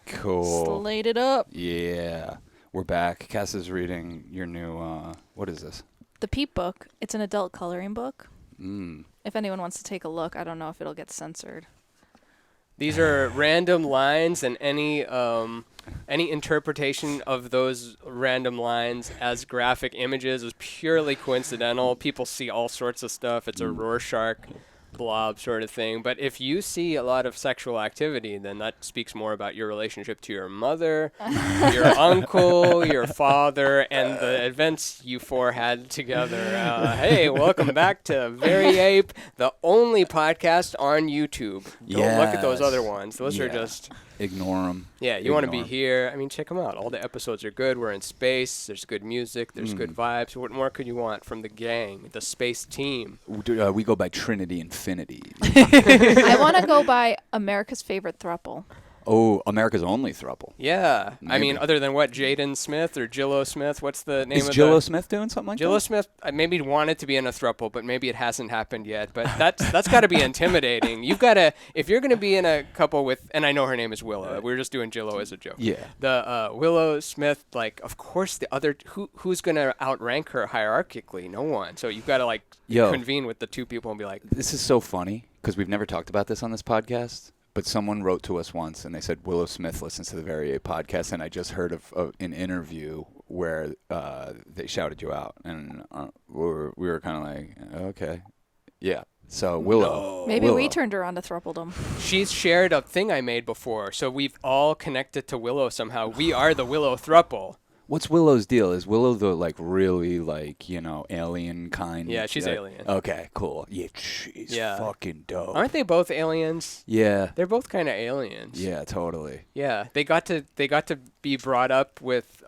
Cool. Slate it up. Yeah. We're back. Cass is reading your new, what is this? The Peep book. It's an adult coloring book. Mm. If anyone wants to take a look, I don't know if it'll get censored. These are random lines, and any interpretation of those random lines as graphic images is purely coincidental. People see all sorts of stuff. It's a Rorschach blob sort of thing. But if you see a lot of sexual activity, then that speaks more about your relationship to your mother, your uncle, your father, and the events you four had together. Hey, welcome back to Very Ape, the only podcast on YouTube. Don't look at those other ones. Those are just... Ignore them. Yeah, you want to be here. I mean, check them out. All the episodes are good. We're in space. There's good music. There's good vibes. What more could you want from the gang, the space team? We go by Trinity Infinity. I want to go by America's favorite throuple. Oh, America's only throuple. Yeah. Maybe. I mean, other than what, Jaden Smith or Jillo Smith? What's the name of Jillo Smith doing something like that? Jillo Smith maybe wanted to be in a throuple, but maybe it hasn't happened yet. But that's got to be intimidating. You've got to, if you're going to be in a couple with, and I know her name is Willow. We were just doing Jillo as a joke. Yeah. The Willow Smith, like, of course, the other, who's going to outrank her hierarchically? No one. So you've got to, like, convene with the two people and be like. This is so funny because we've never talked about this on this podcast. But someone wrote to us once, and they said, Willow Smith listens to the Very Ape podcast, and I just heard of an interview where they shouted you out. And we were kind of like, okay. Yeah. So, Willow. Maybe Willow. we turned her on to throupledom. She's shared a thing I made before, so we've all connected to Willow somehow. We are the Willow throuple. What's Willow's deal? Is Willow the, like, really, like, you know, alien kind? Yeah, she's alien. Okay, cool. Yeah, she's fucking dope. Aren't they both aliens? Yeah. They're both kind of aliens. Yeah, totally. Yeah, they got to be brought up with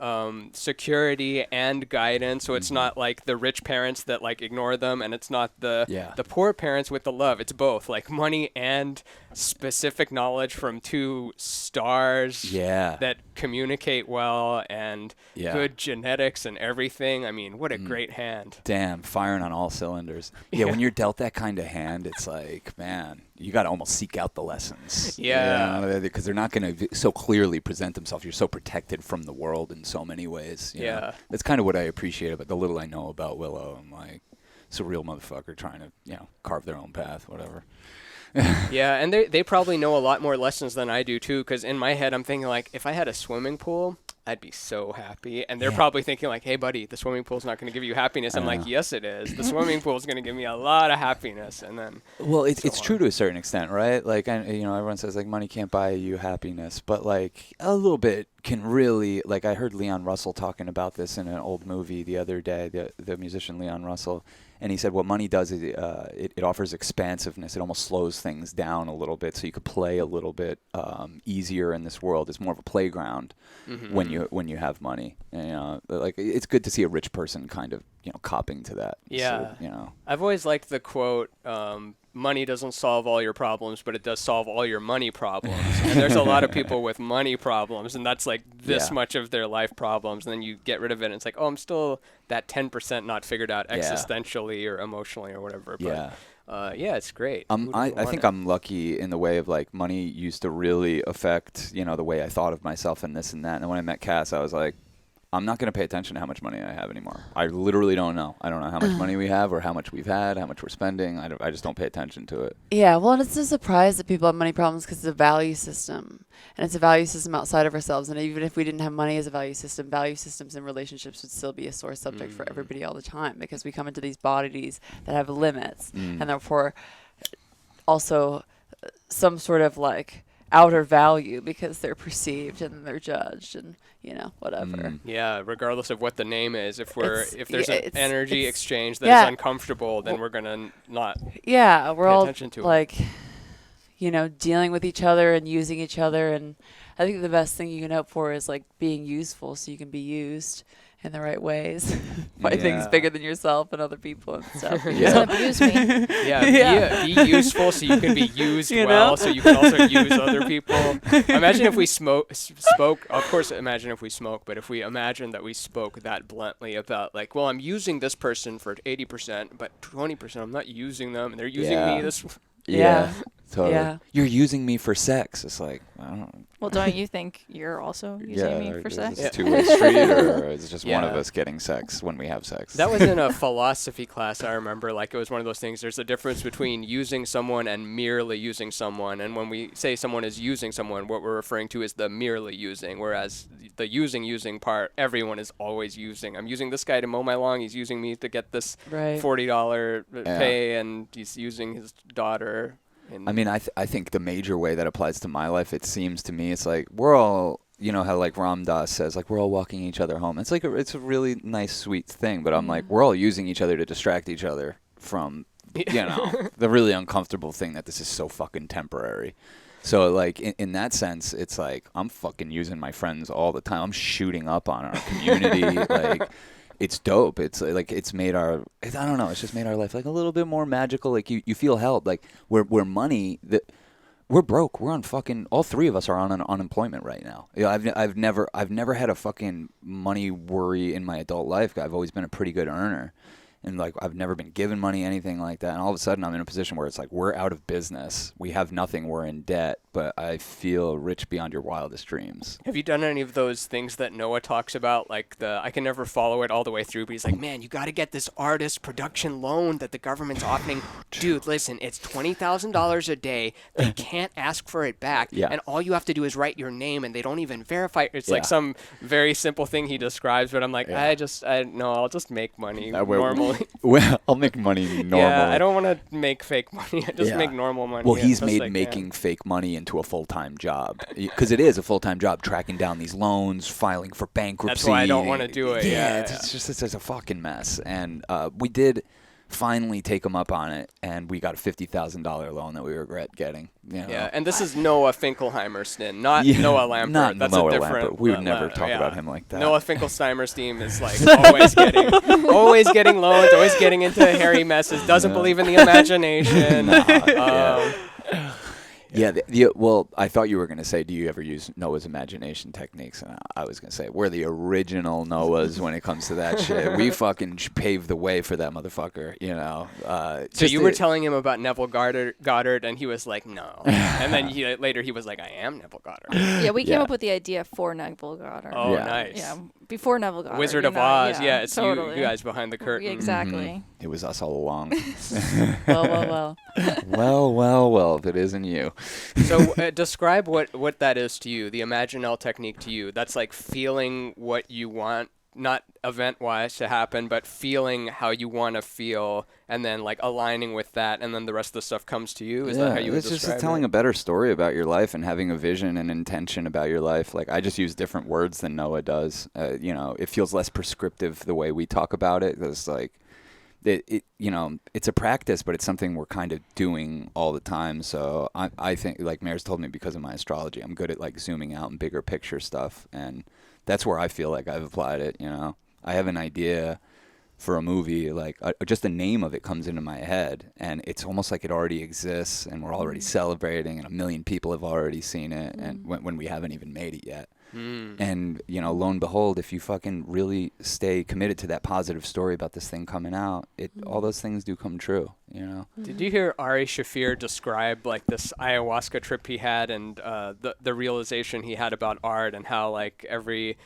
security and guidance, so it's not like the rich parents that, like, ignore them, and it's not the poor parents with the love. It's both, like, money and specific knowledge from two stars that communicate well and good genetics and everything. I mean, what a great hand. Damn, firing on all cylinders. Yeah, when you're dealt that kind of hand, it's like, man, you got to almost seek out the lessons. Yeah. Because they're not going to so clearly present themselves. You're so protected from the world in so many ways. You know? That's kind of what I appreciate about the little I know about Willow. I'm like, it's a real motherfucker trying to, you know, carve their own path, whatever. Yeah, and they probably know a lot more lessons than I do, too, because in my head I'm thinking, like, if I had a swimming pool, I'd be so happy. And they're probably thinking, like, hey, buddy, the swimming pool's not going to give you happiness. I'm like, yes, it is. The swimming pool's going to give me a lot of happiness. And then well, it's true to a certain extent, right? Like, you know, everyone says, like, money can't buy you happiness. But, like, a little bit can really, like, I heard Leon Russell talking about this in an old movie the other day, the musician Leon Russell. And he said what money does is it offers expansiveness. It almost slows things down a little bit, so you could play a little bit easier in this world. It's more of a playground when you have money. And, you know, like, it's good to see a rich person kind of, you know, copping to that. Yeah. So, you know, I've always liked the quote, money doesn't solve all your problems, but it does solve all your money problems. And there's a lot of people with money problems, and that's like this much of their life problems. And then you get rid of it, and it's like, oh, I'm still that 10% not figured out existentially or emotionally or whatever. But, it's great. I think I'm lucky in the way of, like, money used to really affect, you know, the way I thought of myself and this and that. And when I met Cass, I was like, I'm not going to pay attention to how much money I have anymore. I literally don't know. I don't know how much money we have or how much we've had, how much we're spending. I just don't pay attention to it. Yeah, well, and it's no surprise that people have money problems because it's a value system. And it's a value system outside of ourselves. And even if we didn't have money as a value systems and relationships would still be a sore subject for everybody all the time because we come into these bodies that have limits and therefore also some sort of, like, outer value because they're perceived and they're judged and, you know, whatever. Yeah, regardless of what the name is, if there's an energy exchange that is uncomfortable, then we're gonna not. Yeah, we're pay all attention to like, you know, dealing with each other and using each other, and I think the best thing you can hope for is, like, being useful so you can be used in the right ways by things bigger than yourself and other people and stuff. Don't abuse me. Be useful so you can be used so you can also use other people. Imagine if we spoke, of course, imagine if we smoke, but if we imagine that we spoke that bluntly about, like, well, I'm using this person for 80%, but 20% I'm not using them, and they're using me this. Yeah. Totally. Yeah. You're using me for sex. It's like, I don't Well, don't you think you're also using me for is sex? this a two-way street, or is it just one of Yeah. us getting sex when we have sex? That was in a philosophy class, I remember. Like, it was one of those things. There's a difference between using someone and merely using someone. And when we say someone is using someone, what we're referring to is the merely using. Whereas the using part, everyone is always using. I'm using this guy to mow my lawn. He's using me to get this Right. $40 pay, and he's using his daughter. I mean, I think the major way that applies to my life, it seems to me, it's like we're all, you know how like Ram Dass says, like we're all walking each other home. It's like it's a really nice, sweet thing. But I'm like, we're all using each other to distract each other from, you know, the really uncomfortable thing that this is so fucking temporary. So like in that sense, it's like I'm fucking using my friends all the time. I'm shooting up on our community, like. It's dope. It's like it's made our. I don't know. It's just made our life like a little bit more magical. Like you feel held. Like we're money that we're broke. We're on fucking. All three of us are on unemployment right now. Yeah, I've never had a fucking money worry in my adult life. I've always been a pretty good earner, and like I've never been given money, anything like that. And all of a sudden, I'm in a position where it's like we're out of business. We have nothing. We're in debt. But I feel rich beyond your wildest dreams. Have you done any of those things that Noah talks about? Like I can never follow it all the way through, but he's like, man, you got to get this artist production loan that the government's offering. Dude, listen, it's $20,000 a day. They can't ask for it back. Yeah. And all you have to do is write your name, and they don't even verify. It's like some very simple thing he describes, but I'm like, I'll just make money normally. Well, I'll make money normally. Yeah, I don't want to make fake money. I just make normal money. Well, he's made making fake money into a full-time job, because it is a full-time job tracking down these loans, filing for bankruptcy. That's why I don't want to do it. Yeah, it's a fucking mess. And we did finally take him up on it, and we got a $50,000 loan that we regret getting. You know? Yeah, and this is Noah Finkelheimer's not Noah Lampert. Not That's Noah a different. Lampert. We would never talk about him like that. Noah Finkelsteimer's team is like always getting loans, always getting into hairy messes. Doesn't believe in the imagination. Well, I thought you were going to say, do you ever use Noah's imagination techniques? And I was going to say, we're the original Noahs when it comes to that shit. We fucking paved the way for that motherfucker, you know. So you were telling him about Neville Goddard, and he was like, no. And then later he was like, I am Neville Goddard. Yeah, we came up with the idea for Neville Goddard. Oh, Yeah. nice. Yeah, before Neville Goddard. Wizard of Oz. Yeah, it's you guys behind the curtain. Exactly. It was us all along. Well. Well, if it isn't you. So describe what that is to you, the Imaginal technique to you. That's like feeling what you want, not event-wise to happen, but feeling how you want to feel, and then like aligning with that, and then the rest of the stuff comes to you. Is that how you would it's describe just telling it? a better story about your life and having a vision and intention about your life. Like I just use different words than Noah does. You know, it feels less prescriptive the way we talk about it. It's like it's a practice, but it's something we're kind of doing all the time. So I think, like Mayor's told me, because of my astrology, I'm good at like zooming out and bigger picture stuff, and that's where I feel like I've applied it. You know, I have an idea for a movie, like just the name of it comes into my head, and it's almost like it already exists, and we're already celebrating, and 1 million people have already seen it, and when we haven't even made it yet. And, you know, lo and behold, if you fucking really stay committed to that positive story about this thing coming out, all those things do come true, you know? Did you hear Ari Shafir describe like this ayahuasca trip he had, and the realization he had about art, and how like every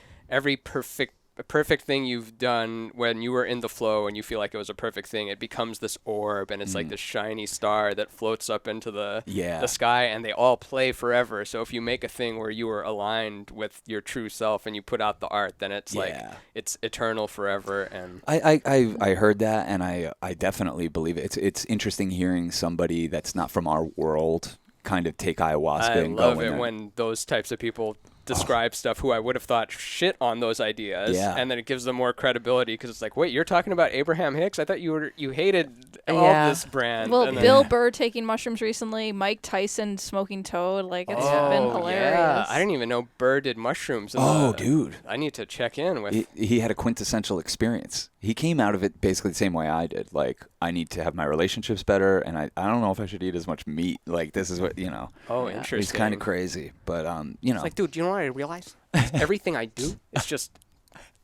perfect thing you've done when you were in the flow and you feel like it was a perfect thing, it becomes this orb, and it's like this shiny star that floats up into the sky, and they all play forever. So if you make a thing where you were aligned with your true self and you put out the art, then it's like it's eternal forever. And I heard that, and I definitely believe it. It's interesting hearing somebody that's not from our world kind of take ayahuasca and go in there. I love it when those types of people describe stuff who I would have thought shit on those ideas, and then it gives them more credibility, because it's like, wait, you're talking about Abraham Hicks? I thought you hated all this brand. Well, Bill Burr taking mushrooms recently, Mike Tyson smoking toad, like it's been hilarious. Yeah, I didn't even know Burr did mushrooms. Dude, I need to check in with. He had a quintessential experience. He came out of it basically the same way I did. Like, I need to have my relationships better, and I don't know if I should eat as much meat. Like, this is what, you know. Oh, interesting. He's kind of crazy, but you know. It's like, dude, do you know what I realized? Everything I do is just,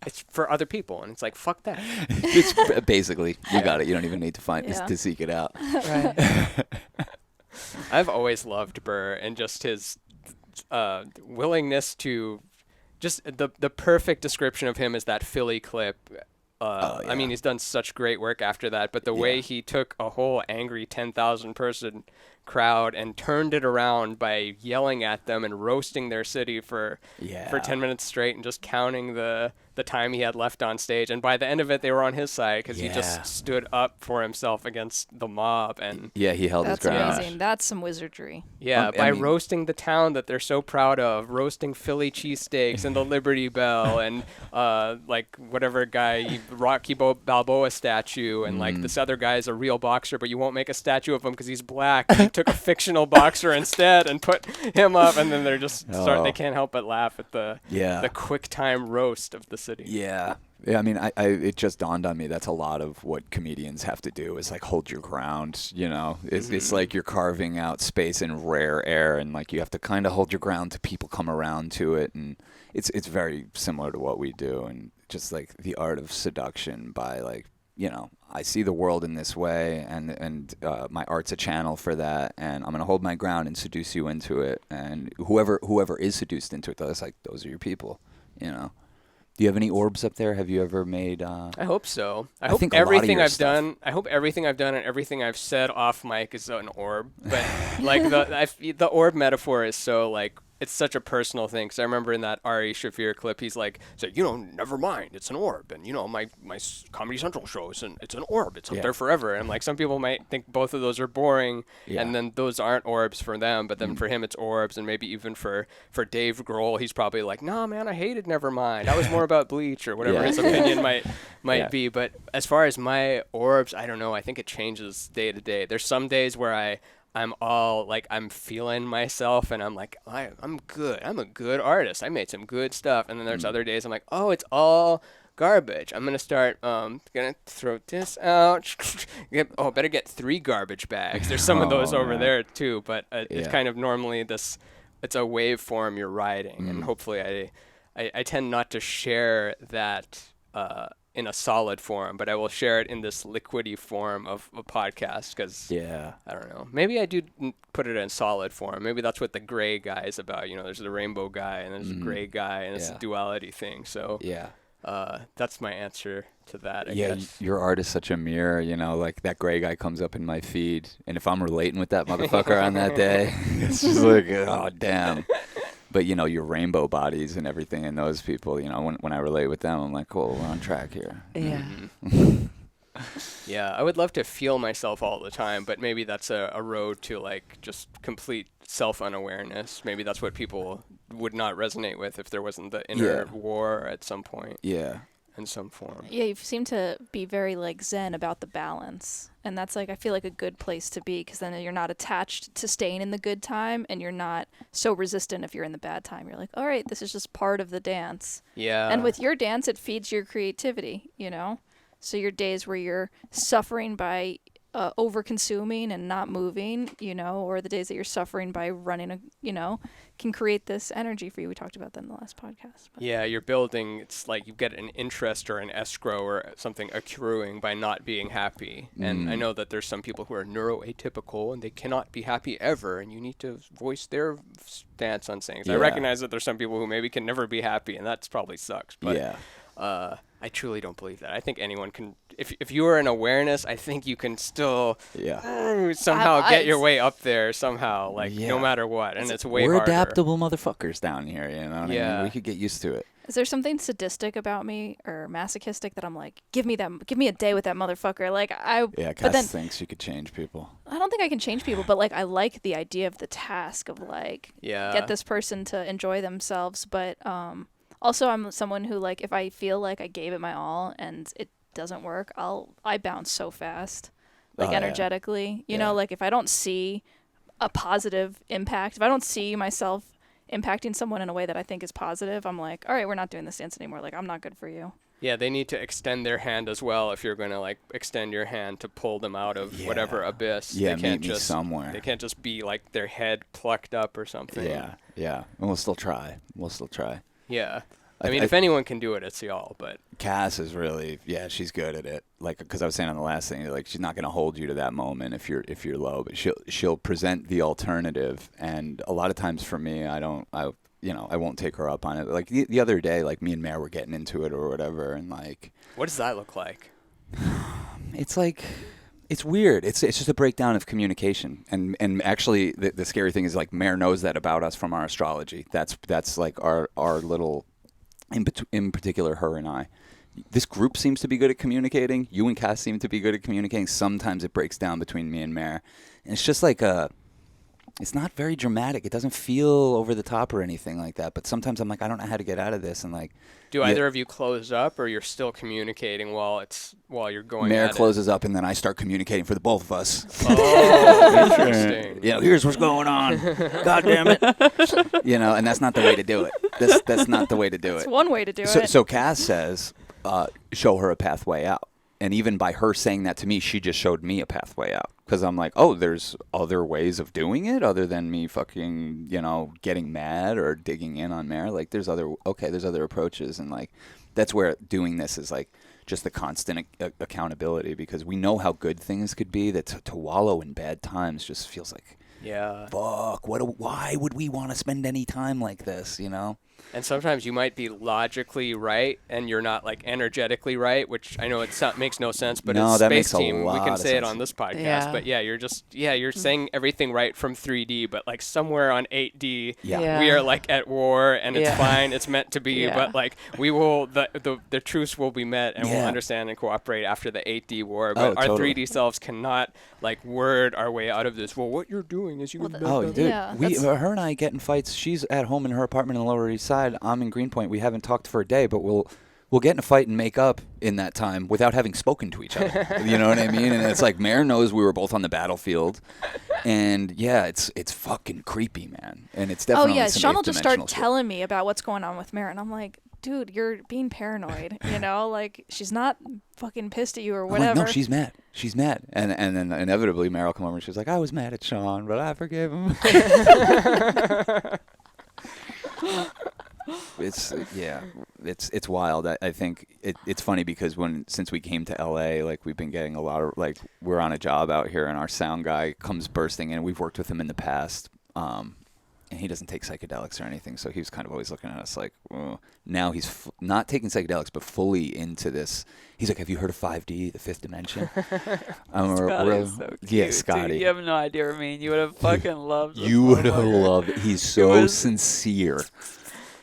it's for other people, and it's like, fuck that. It's basically, you got it. You don't even need to to seek it out. Right. I've always loved Burr and just his willingness to just the perfect description of him is that Philly clip. I mean, he's done such great work after that, but the way he took a whole angry 10,000 person crowd and turned it around by yelling at them and roasting their city for 10 minutes straight and just counting the time he had left on stage. And by the end of it, they were on his side because he just stood up for himself against the mob. And he held his ground. That's amazing. That's some wizardry. Yeah, by roasting the town that they're so proud of, roasting Philly cheesesteaks and the Liberty Bell and like whatever guy, Rocky Balboa statue, and like this other guy is a real boxer, but you won't make a statue of him because he's black. You took a fictional boxer instead and put him up, and then they're just they can't help but laugh at the quick time roast of the city. Yeah. I mean, it just dawned on me that's a lot of what comedians have to do is like hold your ground, you know. It's like you're carving out space in rare air, and like you have to kind of hold your ground till people come around to it, and it's very similar to what we do, and just like the art of seduction by like, you know, I see the world in this way, and my art's a channel for that, and I'm gonna hold my ground and seduce you into it, and whoever is seduced into it, that's like those are your people, you know. Do you have any orbs up there? Have you ever made? I hope so. I hope everything I've done and everything I've said off mic is an orb. But like the orb metaphor is so like it's such a personal thing. Because I remember in that Ari Shaffir clip, he's like, "So you know, never mind, it's an orb." And you know, my Comedy Central show is it's an orb. It's up there forever. And like some people might think both of those are boring, and then those aren't orbs for them. But then for him, it's orbs. And maybe even for Dave Grohl, he's probably like, "Nah, man, I hated Nevermind. I was more about Bleach or whatever his opinion might be." But as far as my orbs, I don't know. I think it changes day to day. There's some days where I'm all like I'm feeling myself and I'm like I'm good. I'm a good artist. I made some good stuff. And then there's other days I'm like, oh, it's all garbage. I'm gonna start gonna throw this out. Better get 3 garbage bags. There's some of those over there too. But it's kind of normally it's a waveform you're riding, and hopefully I tend not to share that in a solid form, but I will share it in this liquidy form of a podcast because I don't know. Maybe I do put it in solid form. Maybe that's what the gray guy is about. You know, there's the rainbow guy and there's the gray guy, and it's a duality thing. So that's my answer to that, I guess. Your art is such a mirror, you know, like that gray guy comes up in my feed, and if I'm relating with that motherfucker on that day, it's just like, oh, damn. But, you know, your rainbow bodies and everything and those people, you know, when I relate with them, I'm like, cool, we're on track here. Yeah. Yeah, I would love to feel myself all the time, but maybe that's a road to, like, just complete self-unawareness. Maybe that's what people would not resonate with if there wasn't the inner war at some point. Yeah. In some form. Yeah, you seem to be very like zen about the balance, and that's like I feel like a good place to be, because then you're not attached to staying in the good time, and you're not so resistant if you're in the bad time. You're like, all right, this is just part of the dance. Yeah. And with your dance, it feeds your creativity, you know. So your days where you're suffering by over consuming and not moving, you know, or the days that you're suffering by running, you know, can create this energy for you. We talked about that in the last podcast. But. Yeah, you're building, it's like you get an interest or an escrow or something accruing by not being happy. And I know that there's some people who are neuroatypical and they cannot be happy ever, and you need to voice their stance on things. I recognize that there's some people who maybe can never be happy, and that probably sucks. But I truly don't believe that. I think anyone can. If you are in awareness, I think you can still somehow get your way up there somehow, like no matter what. And it's way harder. We're adaptable motherfuckers down here, you know what I mean? We could get used to it. Is there something sadistic about me or masochistic that I'm like, give me a day with that motherfucker? Like Cass thinks you could change people. I don't think I can change people, but like I like the idea of the task of like get this person to enjoy themselves, but also I'm someone who like if I feel like I gave it my all and it doesn't work, I bounce so fast, like energetically. You know, like if I don't see a positive impact, if I don't see myself impacting someone in a way that I think is positive, I'm like, all right, we're not doing this dance anymore. Like I'm not good for you. Yeah, they need to extend their hand as well if you're going to like extend your hand to pull them out of whatever abyss. Yeah, meet me somewhere. They can't just be like their head plucked up or something. Yeah. And we'll still try. Yeah. I mean, if anyone can do it, it's y'all. But Cass is really, she's good at it. Like, because I was saying on the last thing, like she's not going to hold you to that moment if you're low, but she'll present the alternative. And a lot of times for me, I won't take her up on it. Like the other day, like me and Mare were getting into it or whatever, and like, what does that look like? It's like, it's weird. It's just a breakdown of communication. And actually, the scary thing is like Mare knows that about us from our astrology. That's like our little, in particular, her and I. This group seems to be good at communicating. You and Cass seem to be good at communicating. Sometimes it breaks down between me and Mare. And it's just like it's not very dramatic. It doesn't feel over the top or anything like that. But sometimes I'm like, I don't know how to get out of this. And like, do either of you close up, or you're still communicating while you're going? Mare at closes up, and then I start communicating for the both of us. Oh, interesting. Here's what's going on. God damn it. And that's not the way to do it. That's not the way to do it. It's one way to do it. So Cass says, show her a pathway out. And even by her saying that to me, she just showed me a pathway out. Because I'm like, oh, there's other ways of doing it other than me fucking, getting mad or digging in on Mare. Like, there's other approaches. And, like, that's where doing this is, like, just the constant accountability. Because we know how good things could be. That to wallow in bad times just feels like, fuck, why would we want to spend any time like this, And sometimes you might be logically right, and you're not like energetically right, which I know makes no sense, but no, it's that Space makes a Team. lot We can of say sense. it on this podcast, Yeah. but you're saying everything right from 3D, but like somewhere on 8D, Yeah. we are like at war, and it's fine, it's meant to be, Yeah. but like we will, the truce will be met, and we'll Yeah. understand and cooperate after the 8D war, but our totally. 3D selves cannot like word our way out of this. Well, what you're doing is you. Oh, dude, Yeah, her and I get in fights. She's at home in her apartment in the Lower East Side. I'm in Greenpoint. We haven't talked for a day, but we'll get in a fight and make up in that time without having spoken to each other. You know what I mean? And it's like Mare knows we were both on the battlefield, and it's fucking creepy, man. And it's definitely Sean will just start shit. telling me about what's going on with Mare, and I'm like, dude, you're being paranoid. Like she's not fucking pissed at you or I'm whatever. like, no, she's mad. She's mad. And then inevitably Mare will come over and she's like, I was mad at Sean, but I forgive him. It's wild. I think it's funny because since we came to LA, like we've been getting a lot of, like, we're on a job out here and our sound guy comes bursting in. We've worked with him in the past, and he doesn't take psychedelics or anything, so he was kind of always looking at us like, now he's not taking psychedelics but fully into this. He's like, have you heard of 5D, the fifth dimension? Scotty's so cute. Yeah, Scotty. Dude, you have no idea, Ramin. You would have fucking loved him. You would have Oh my God. loved it. He's so sincere.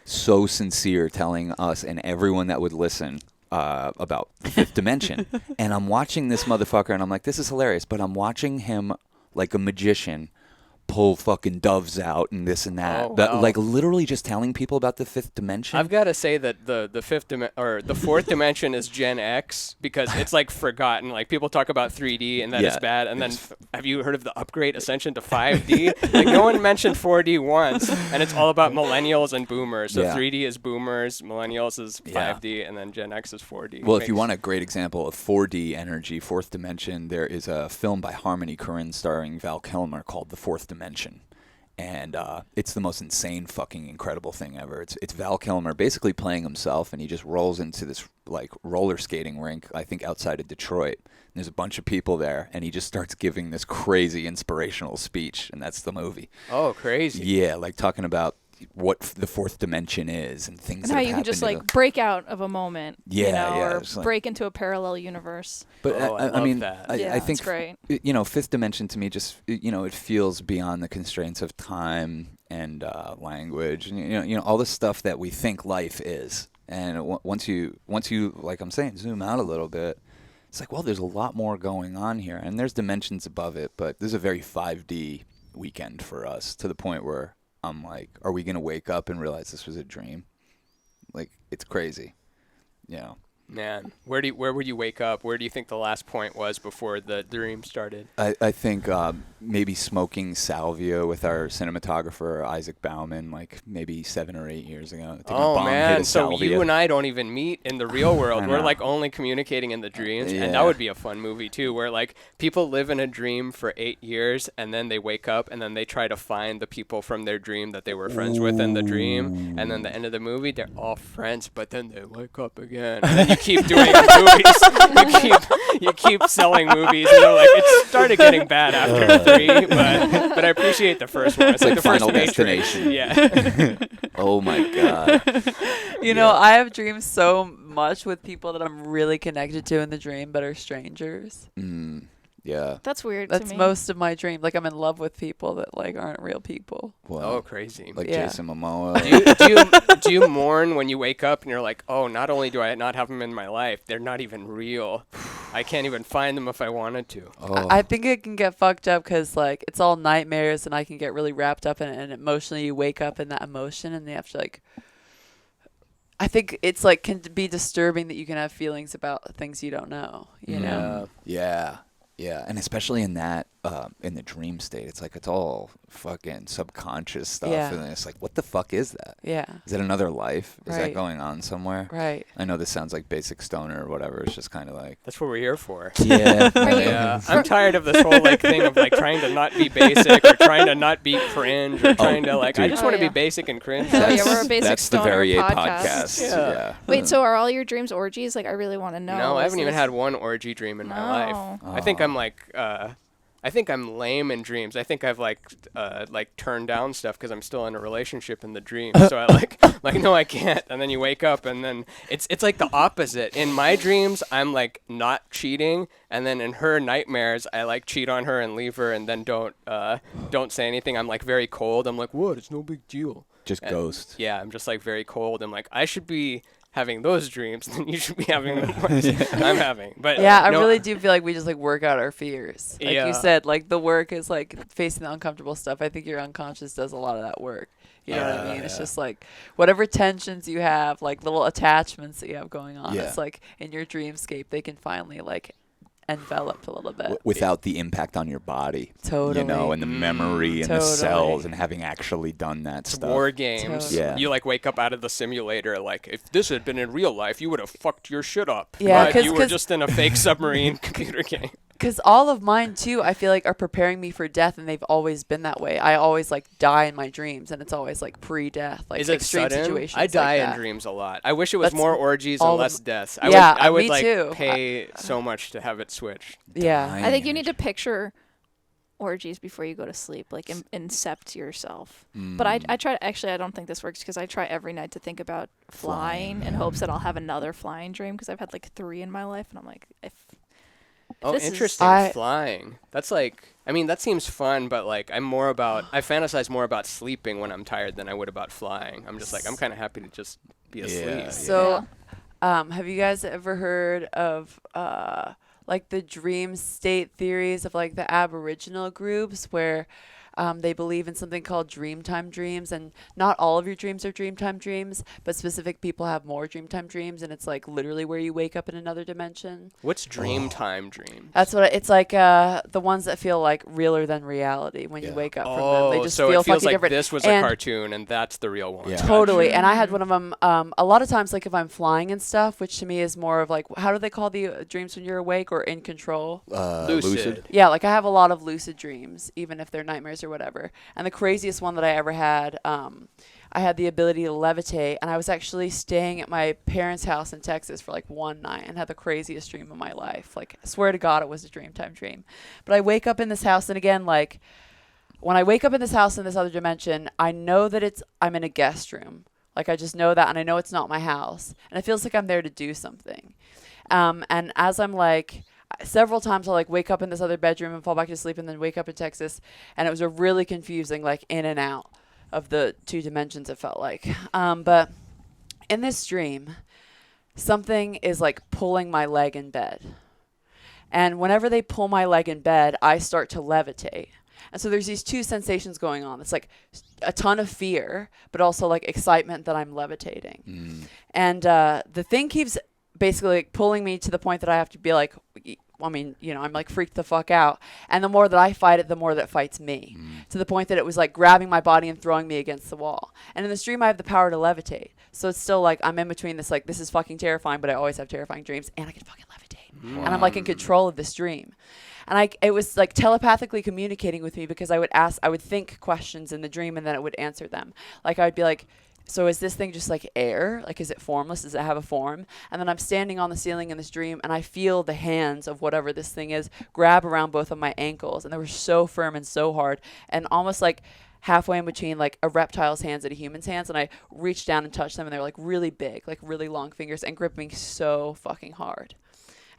So sincere, telling us and everyone that would listen about the fifth dimension. And I'm watching this motherfucker, and I'm like, this is hilarious. But I'm watching him like a magician pull fucking doves out and this and that. Oh, wow. Like literally just telling people about the fifth dimension. I've got to say that the fourth dimension is Gen X, because it's like forgotten. Like people talk about 3D and that it's bad, and then have you heard of the upgrade ascension to 5D? Like no one mentioned 4D once, and it's all about millennials and boomers. So 3D is boomers, millennials is 5D, and then Gen X is 4D. Well, if you want a great example of 4D energy, fourth dimension, there is a film by Harmony Korine starring Val Kilmer called The Fourth Dimension. And it's the most insane fucking incredible thing ever. It's Val Kilmer basically playing himself, and he just rolls into this like roller skating rink, I think outside of Detroit. And there's a bunch of people there, and he just starts giving this crazy inspirational speech, and that's the movie. Oh, crazy. Yeah, like talking about what the fourth dimension is and things and that how have you can just happened like break out of a moment, or just like- break into a parallel universe. But I I love mean, that. I think it's great. fifth dimension to me just it feels beyond the constraints of time and language, and all the stuff that we think life is. And once you like I'm saying, zoom out a little bit, it's like, well, there's a lot more going on here, and there's dimensions above it. But this is a very 5D weekend for us, to the point where I'm like, are we gonna wake up and realize this was a dream? Like, it's crazy, Man, where would you wake up? Where do you think the last point was before the dream started? I think maybe smoking salvia with our cinematographer Isaac Bauman, like maybe 7 or 8 years ago. I think Oh my bong hit man, a so salvia. you and I don't even meet in the real world. I We're know. like only communicating in the dreams, and Yeah. that would be a fun movie too, where like people live in a dream for 8 years, and then they wake up, and then they try to find the people from their dream that they were friends with in the dream, and then the end of the movie, they're all friends, but then they wake up again, and then you keep doing movies. You keep selling movies, and they're like, it started getting bad after 3, but I appreciate the first one. It's like the Final first Matrix. Destination. Yeah. Oh my god. You know, I have dreams so much with people that I'm really connected to in the dream, but are strangers. Yeah. That's weird That's to me. most of my dream. Like I'm in love with people that like aren't real people. Well, Oh, crazy. like Yeah. Jason Momoa. Do you mourn when you wake up and you're like, oh, not only do I not have them in my life, they're not even real. I can't even find them if I wanted to. Oh. I think it can get fucked up because like it's all nightmares, and I can get really wrapped up in it, and emotionally you wake up in that emotion, and you have to like. I think it's like can be disturbing that you can have feelings about things you don't know. You know. Yeah. Yeah, and especially in that, in the dream state, it's like it's all fucking subconscious stuff, Yeah. and it's like, what the fuck is that? Yeah. Is it another life? Is that Right. going on somewhere? Right. I know this sounds like basic stoner or whatever. It's just kind of like, That's what we're here for. yeah, Are you- Yeah, I'm tired of this whole like thing of like trying to not be basic or trying to not be cringe or trying to like I dude. just Oh, want to yeah. be basic and cringe. Hell yeah, we're a basic that's the stoner very podcast. podcast. Yeah. Yeah. Wait, so are all your dreams orgies? Like, I really want to know. No, I Is haven't even this- had one orgy dream in my life. No. I think I'm like, I think I'm lame in dreams. I think I've like turned down stuff because I'm still in a relationship in the dream. So I like no, I can't. And then you wake up, and then it's like the opposite. In my dreams, I'm like not cheating, and then in her nightmares, I like cheat on her and leave her, and then don't say anything. I'm like very cold. I'm like, what? It's no big deal. Just And- ghost. Yeah, I'm just like very cold. I'm like, I should be having those dreams, then you should be having the ones I'm having. But Yeah, I no, really do feel like we just like work out our fears. Like Yeah. you said, like the work is like facing the uncomfortable stuff. I think your unconscious does a lot of that work. You know what I mean? It's Yeah. just like whatever tensions you have, like little attachments that you have going on. Yeah. It's like in your dreamscape, they can finally like envelop a little bit. Without the impact on your body. Totally. You know, and the memory and the Totally. cells and having actually done that it's stuff. war games. Totally. Yeah. You like wake up out of the simulator like, if this had been in real life, you would have fucked your shit up. Yeah, but 'cause- you were 'cause- just in a fake submarine computer game. Because all of mine too, I feel like are preparing me for death, and they've always been that way. I always like die in my dreams, and it's always like pre-death, like Is it extreme sudden? situations. I die like in that. dreams a lot. I wish it was That's more orgies all and of less m- deaths. Yeah, I would me like too. pay so much to have it switched. Yeah. I think you need to picture orgies before you go to sleep, like incept yourself. But I try to, actually, I don't think this works because I try every night to think about flying in hopes that I'll have another flying dream because I've had like 3 in my life, and I'm like, if Oh, this is- interesting. I- Flying. That's like, I mean, that seems fun, but like, I fantasize more about sleeping when I'm tired than I would about flying. I'm just like, I'm kind of happy to just be asleep. Yeah. So, have you guys ever heard of like the dream state theories of like the Aboriginal groups where they believe in something called dreamtime dreams, and not all of your dreams are dreamtime dreams, but specific people have more dreamtime dreams, and it's like literally where you wake up in another dimension. What's dream time dream? That's what it's like. The ones that feel like realer than reality when you Yeah. wake up from them. They just so feel it feels fucking like different. this was And- a cartoon and that's the real one. Yeah. Totally. And I had one of them a lot of times, like if I'm flying and stuff, which to me is more of like, how do they call the dreams when you're awake or in control? Lucid. Yeah, like I have a lot of lucid dreams, even if they're nightmares or whatever. And the craziest one that I ever had, I had the ability to levitate, and I was actually staying at my parents' house in Texas for like one night and had the craziest dream of my life. Like, I swear to God, it was a dreamtime dream. But I wake up in this house, and again, like, when I wake up in this house in this other dimension, I know that I'm in a guest room. Like, I just know that, and I know it's not my house. And it feels like I'm there to do something. And as I'm like, several times I'll like wake up in this other bedroom and fall back to sleep and then wake up in Texas. And it was a really confusing, like in and out of the 2 dimensions, it felt like. But in this dream, something is like pulling my leg in bed. And whenever they pull my leg in bed, I start to levitate. And so there's these 2 sensations going on. It's like a ton of fear, but also like excitement that I'm levitating. And the thing keeps basically like pulling me to the point that I have to be like, I mean, you know, I'm like freaked the fuck out. And the more that I fight it, the more that it fights me. To the point that it was like grabbing my body and throwing me against the wall. And in this dream, I have the power to levitate. So it's still like I'm in between this, like, this is fucking terrifying, but I always have terrifying dreams, and I can fucking levitate. Wow. And I'm like in control of this dream. And it was like telepathically communicating with me, because I would think questions in the dream, and then it would answer them. Like I would be like, so is this thing just like air? Like, is it formless? Does it have a form? And then I'm standing on the ceiling in this dream, and I feel the hands of whatever this thing is grab around both of my ankles. And they were so firm and so hard, and almost like halfway in between like a reptile's hands and a human's hands. And I reached down and touched them, and they were like really big, like really long fingers, and gripped me so fucking hard.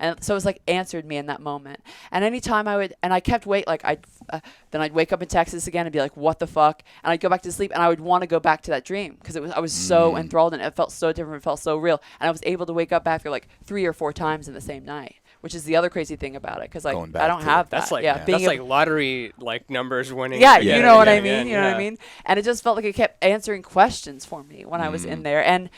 And so it was like answered me in that moment. And anytime I kept then I'd wake up in Texas again and be like, what the fuck? And I'd go back to sleep, and I would want to go back to that dream, because I was so enthralled, and it felt so different. It felt so real. And I was able to wake up after like 3 or 4 times in the same night, which is the other crazy thing about it. Because like I don't have that. That's like, being like lottery, like numbers winning. Yeah, again you know what and I mean? again, You know what I mean? And it just felt like it kept answering questions for me when I was in there. And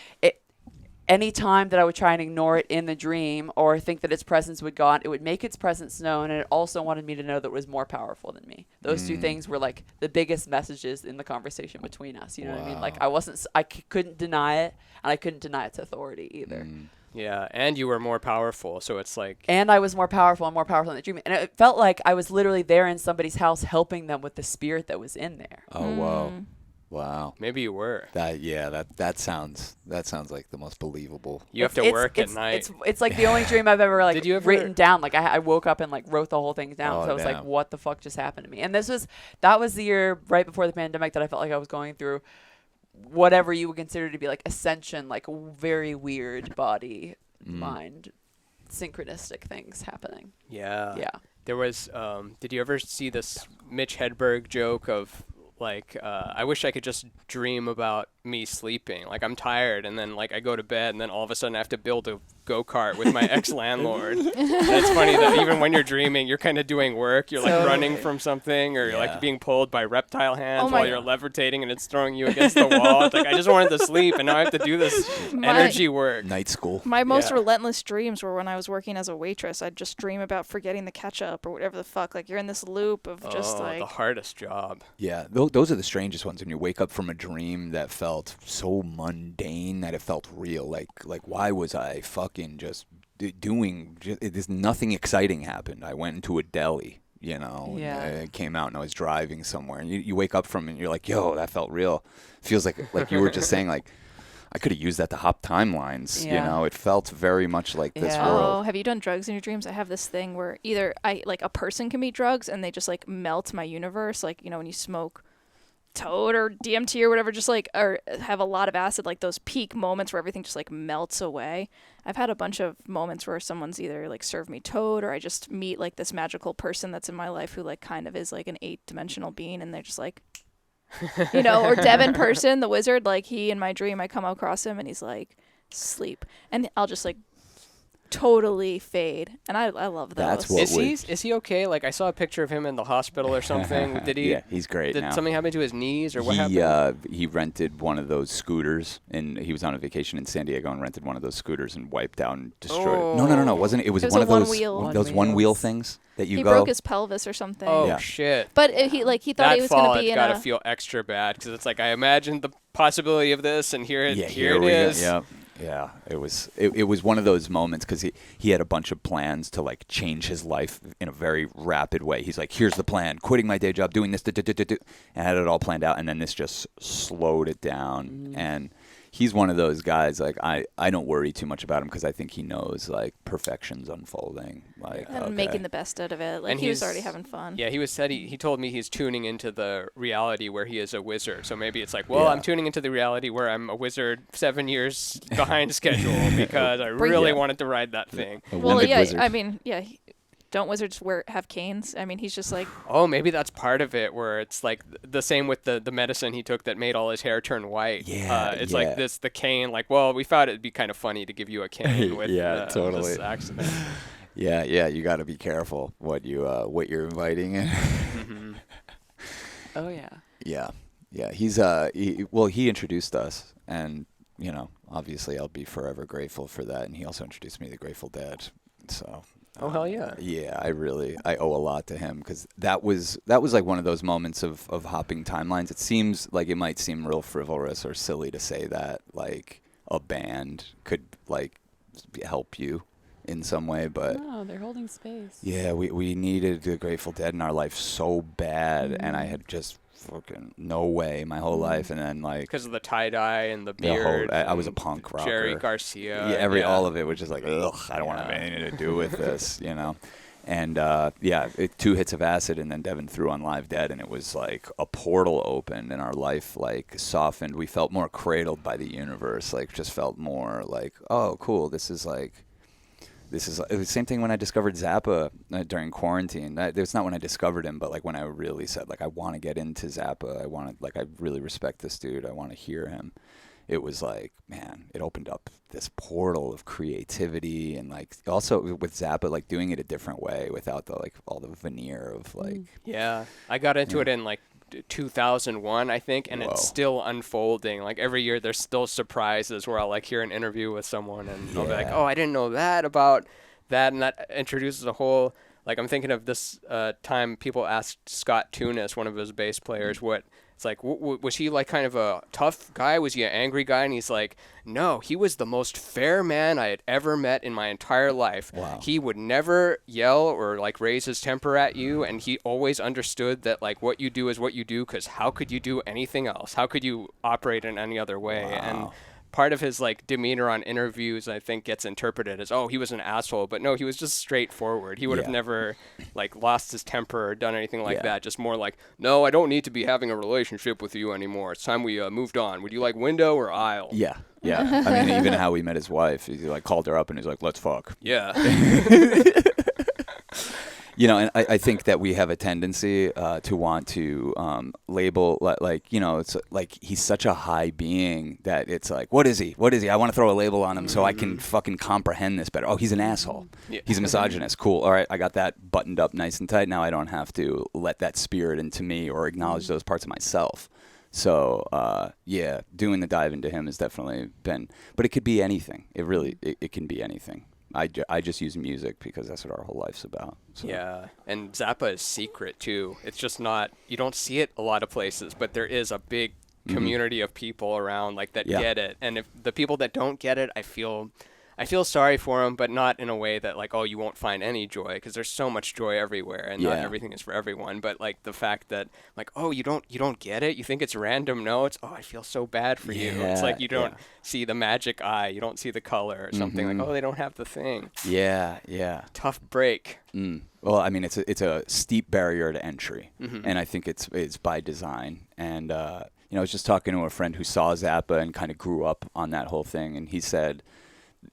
any time that I would try and ignore it in the dream, or think that its presence would go on, it would make its presence known, and it also wanted me to know that it was more powerful than me. Those two things were like the biggest messages in the conversation between us. You know what I mean? Like I couldn't deny it, and I couldn't deny its authority either. Yeah, and you were more powerful, so it's like... And I was more powerful in the dream. And it felt like I was literally there in somebody's house helping them with the spirit that was in there. Oh, wow. Wow. Maybe you were. That sounds like the most believable. You have to work at night. It's like the only dream I've ever like Did you ever written down. Like I woke up and like wrote the whole thing down. Oh, So I was like, damn. what the fuck just happened to me? And that was the year right before the pandemic that I felt like I was going through whatever you would consider to be like ascension, like very weird body, mind, synchronistic things happening. Yeah. Yeah. There was, did you ever see this Mitch Hedberg joke of, like, I wish I could just dream about me sleeping. Like, I'm tired, and then, like, I go to bed, and then all of a sudden I have to build a go-kart with my ex-landlord. And it's funny that even when you're dreaming, you're kind of doing work. You're, like, running from something, or you're, like, being pulled by reptile hands while you're levitating, and it's throwing you against the wall. It's like, I just wanted to sleep, and now I have to do this energy work. Night school. My most relentless dreams were when I was working as a waitress. I'd just dream about forgetting the ketchup or whatever the fuck. Like, you're in this loop of just, like... the hardest job. Yeah, those are the strangest ones, when you wake up from a dream that felt so mundane that it felt real. Like why was I fucking just doing? There's nothing exciting happened. I went into a deli, you know. Yeah. I came out and I was driving somewhere, and you wake up from it and you're like, yo, that felt real. Feels like you were just saying, like, I could have used that to hop timelines. Yeah. You know, it felt very much like this Yeah. world. Oh, have you done drugs in your dreams? I have this thing where either a person can be drugs and they just like melt my universe. Like, you know, when you smoke toad or DMT or whatever, just like, or have a lot of acid, like those peak moments where everything just like melts away. I've had a bunch of moments where someone's either like served me toad, or I just meet like this magical person that's in my life who like kind of is like an 8-dimensional being, and they're just like, you know, or Devin person, the wizard, like he in my dream, I come across him and he's like, sleep, and I'll just like totally fade, and I love those. That's what Is he okay? Like, I saw a picture of him in the hospital or something. Did he? Yeah, he's great now. Did something happen to his knees, or what happened? He rented one of those scooters, and he was on a vacation in San Diego and rented one of those scooters and wiped out and destroyed it. No, wasn't it? It was one of those one-wheel things that you he go. broke his pelvis or something. Oh, Yeah. shit. But he thought That he was going fall, to be it's in gotta a... feel extra bad, because it's like, I imagined the possibility of this, and here it we is. go. Yeah, it was one of those moments, because he had a bunch of plans to like change his life in a very rapid way. He's like, here's the plan: quitting my day job, doing this, and had it all planned out. And then this just slowed it down. And he's one of those guys. Like I don't worry too much about him, because I think he knows like perfection's unfolding, like and making the best out of it. Like, And he was he's- already having fun. Yeah, he told me he's tuning into the reality where he is a wizard. So maybe it's like, well, Yeah. I'm tuning into the reality where I'm a wizard 7 years behind schedule, because I really wanted to ride that thing. A Well, winded yeah, wizard. I mean, yeah. Don't wizards have canes? I mean, he's just like... Oh, maybe that's part of it, where it's like the same with the medicine he took that made all his hair turn white. It's like the cane, like, well, we thought it'd be kind of funny to give you a cane with totally. this accident. Yeah, you got to be careful what you're inviting in. Mm-hmm. Oh yeah. Yeah. He's he introduced us, and you know, obviously I'll be forever grateful for that. And he also introduced me to the Grateful Dead. So. Oh, hell yeah. Yeah, I owe a lot to him, because that was like one of those moments of hopping timelines. It seems like it might seem real frivolous or silly to say that, like, a band could, like, help you in some way, but No, they're holding space. yeah, we needed the Grateful Dead in our life so bad, and I had just fucking no way my whole life, and then, like, Because of the tie-dye and the the whole, beard. I was a and punk rocker. Jerry Garcia. Yeah, all of it was just like, ugh, I don't want to have anything to do with this, you know. And 2 hits of acid, and then Devin threw on Live Dead, and it was like a portal opened, and our life like softened. We felt more cradled by the universe, like just felt more like, oh, cool. This is it was the same thing when I discovered Zappa during quarantine. It's not when I discovered him, but like when I really said, like, I want to get into Zappa. I really respect this dude. I want to hear him. It was like, man, it opened up this portal of creativity, and like also with Zappa, like doing it a different way without the like all the veneer of like. Yeah, I got into it in like 2001, I think, and Whoa. it's still unfolding. Like every year, there's still surprises where I'll like hear an interview with someone, and I'll be like, "Oh, I didn't know that about that," and that introduces a whole. Like I'm thinking of this time people asked Scott Tunis, one of his bass players, what. It's like, was he like kind of a tough guy? Was he an angry guy? And he's like, no, he was the most fair man I had ever met in my entire life. Wow. He would never yell or like raise his temper at you. And he always understood that like what you do is what you do, because how could you do anything else? How could you operate in any other way? Wow. And part of his like demeanor on interviews, I think, gets interpreted as, oh, he was an asshole. But no, he was just straightforward. He would have never like lost his temper or done anything like that. Just more like, no, I don't need to be having a relationship with you anymore. It's time we moved on. Would you like window or aisle? Yeah. I mean, even how he met his wife, he like called her up and he's like, let's fuck. Yeah. You know, and I think that we have a tendency to want to label, like, you know, it's like he's such a high being that it's like, what is he? What is he? I want to throw a label on him so I can fucking comprehend this better. Oh, he's an asshole. Yeah. He's a misogynist. Cool. All right, I got that buttoned up nice and tight. Now I don't have to let that spirit into me or acknowledge those parts of myself. So, doing the dive into him has definitely been, but it could be anything. It really, it can be anything. I just use music because that's what our whole life's about. So. Yeah, and Zappa is secret too. It's just not, you don't see it a lot of places, but there is a big community of people around like that get it. And if the people that don't get it, I feel sorry for them, but not in a way that like, oh, you won't find any joy, because there's so much joy everywhere, and not everything is for everyone. But like the fact that like, oh, you don't get it, you think it's random notes. Oh, I feel so bad for you. It's like you don't see the magic eye, you don't see the color or something. Like, oh, they don't have the thing. Yeah. Tough break. Well, I mean, it's a steep barrier to entry, and I think it's by design. And you know, I was just talking to a friend who saw Zappa and kind of grew up on that whole thing, and he said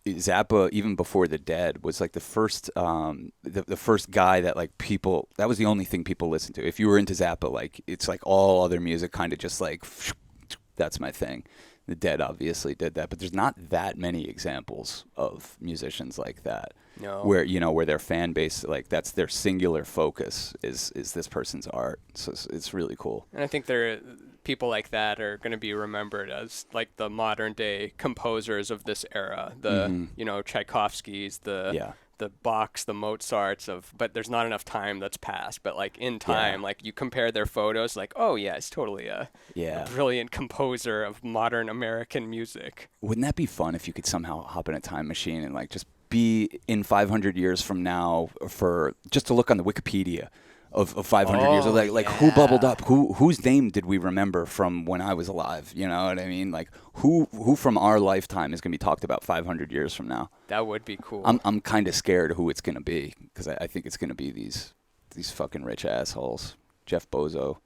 Zappa, even before the Dead, was like the first the first guy that like people, that was the only thing people listened to. If you were into Zappa, like it's like all other music kind of just like, that's my thing. The Dead obviously did that, but there's not that many examples of musicians like that. No. Where, you know, where their fan base, like that's their singular focus is this person's art. So it's really cool. And I think people like that are going to be remembered as like the modern day composers of this era. The you know, Tchaikovskys, the Bachs, the Mozarts but there's not enough time that's passed. But like in time, like you compare their photos, like, oh yeah, it's totally a brilliant composer of modern American music. Wouldn't that be fun if you could somehow hop in a time machine and like just be in 500 years from now for just to look on the Wikipedia of 500 years, like who bubbled up, whose name did we remember from when I was alive? You know what I mean? Like who from our lifetime is going to be talked about 500 years from now? That would be cool. I'm kind of scared who it's going to be, because I think it's going to be these fucking rich assholes, Jeff Bezos.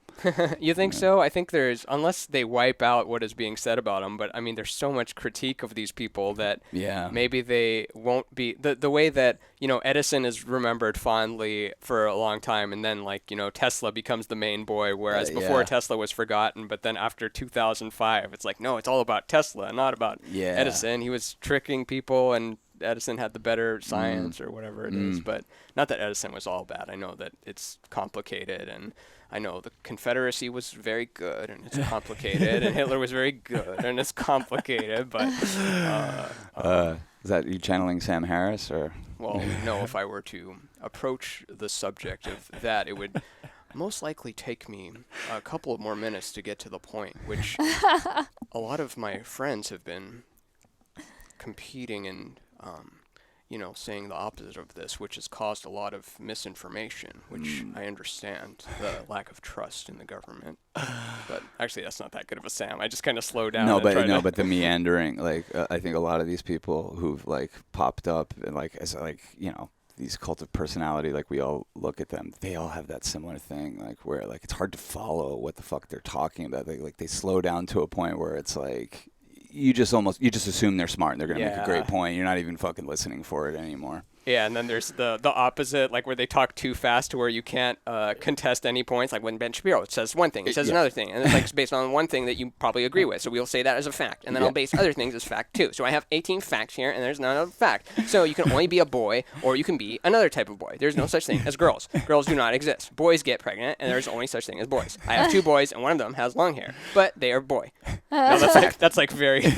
You think so? I think unless they wipe out what is being said about them, but I mean, there's so much critique of these people that maybe they won't be the way that, you know, Edison is remembered fondly for a long time, and then like, you know, Tesla becomes the main boy, whereas before Tesla was forgotten, but then after 2005, it's like, no, it's all about Tesla, not about Edison. He was tricking people, and Edison had the better science or whatever it is. But not that Edison was all bad. I know that it's complicated, and I know the Confederacy was very good and it's complicated, and Hitler was very good and it's complicated, but is that you channeling Sam Harris or? well, no, if I were to approach the subject of that, it would most likely take me a couple of more minutes to get to the point, which a lot of my friends have been competing and, saying the opposite of this, which has caused a lot of misinformation, which I understand, the lack of trust in the government. But actually, that's not that good of a Sam. I just kind of slow down. But the meandering, like, I think a lot of these people who've, like, popped up, and, like, as, like, these cult of personality, like, we all look at them, they all have that similar thing, like, where, like, it's hard to follow what the fuck they're talking about. They slow down to a point where it's like, you just assume they're smart and they're going to make a great point. You're not even fucking listening for it anymore. Yeah, and then there's the opposite, like where they talk too fast to where you can't contest any points. Like when Ben Shapiro says one thing, he says another thing, and it's like based on one thing that you probably agree with. So we'll say that as a fact, and then I'll base other things as fact too. So I have 18 facts here, and there's none of fact. So you can only be a boy, or you can be another type of boy. There's no such thing as girls. Girls do not exist. Boys get pregnant, and there's only such thing as boys. I have 2 boys, and one of them has long hair, but they are boy. No, that's like very